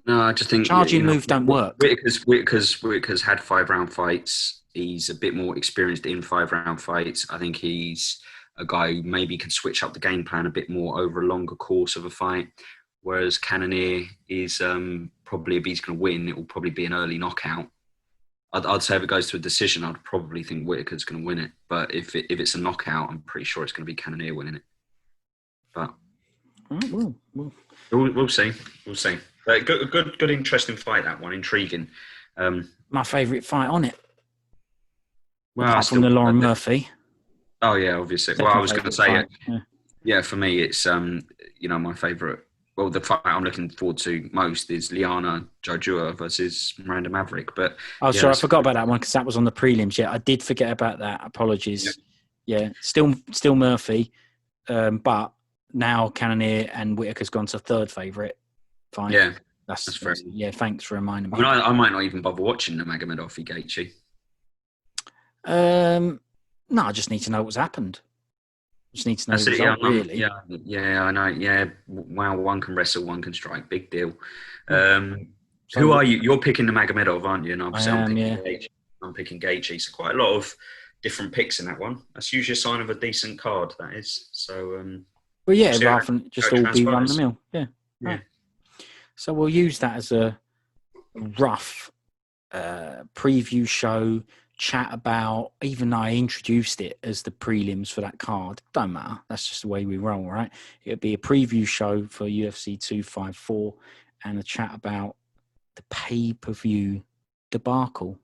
No, I just think... Charging moves don't work. Whittaker's had 5-round fights. He's a bit more experienced in 5-round fights. I think he's a guy who maybe can switch up the game plan a bit more over a longer course of a fight. Whereas Cannonier is probably, if he's going to win, it will probably be an early knockout. I'd say if it goes to a decision, I'd probably think Whittaker's going to win it. But if it's a knockout, I'm pretty sure it's going to be Cannonier winning it. But we'll see. We'll see. But good, interesting fight, that one. Intriguing. My favourite fight on it. Well, apart from the Lauren Murphy. Oh yeah, obviously. Well, I was going to say it. Yeah, for me, it's my favourite. Well, the fight I'm looking forward to most is Lyanna Jojo versus Miranda Maverick. But sorry, I forgot about that one because that was on the prelims. Yeah, I did forget about that. Apologies. Yeah, still Murphy, but now Cannonier and Whittaker's gone to third favourite fight. Yeah, That's fair. Yeah, thanks for reminding me. I mean, I might not even bother watching the Magomed Gaethje. No, I just need to know what's happened. Just need to know the result, really. Yeah, I know. Yeah, wow, one can wrestle, one can strike. Big deal. Who are you? You're picking the Magomedov, aren't you? And I'm picking Gaethje. So quite a lot of different picks in that one. That's usually a sign of a decent card, that is. So, well, yeah, rather than just all be run of the mill. Yeah. Right. So we'll use that as a rough preview show. Chat about, even though I introduced it as the prelims for that card, don't matter. That's just the way we roll, right? It'll be a preview show for UFC 254 and a chat about the pay-per-view debacle.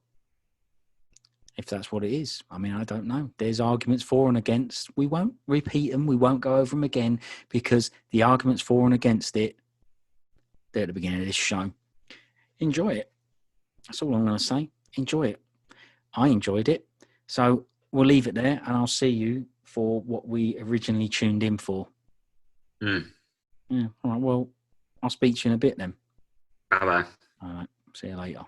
If that's what it is. I mean, I don't know. There's arguments for and against. We won't repeat them. We won't go over them again because the arguments for and against it, they're at the beginning of this show. Enjoy it. That's all I'm going to say. Enjoy it. I enjoyed it. So we'll leave it there and I'll see you for what we originally tuned in for. Yeah. All right. Well, I'll speak to you in a bit then. Bye-bye. All right. See you later.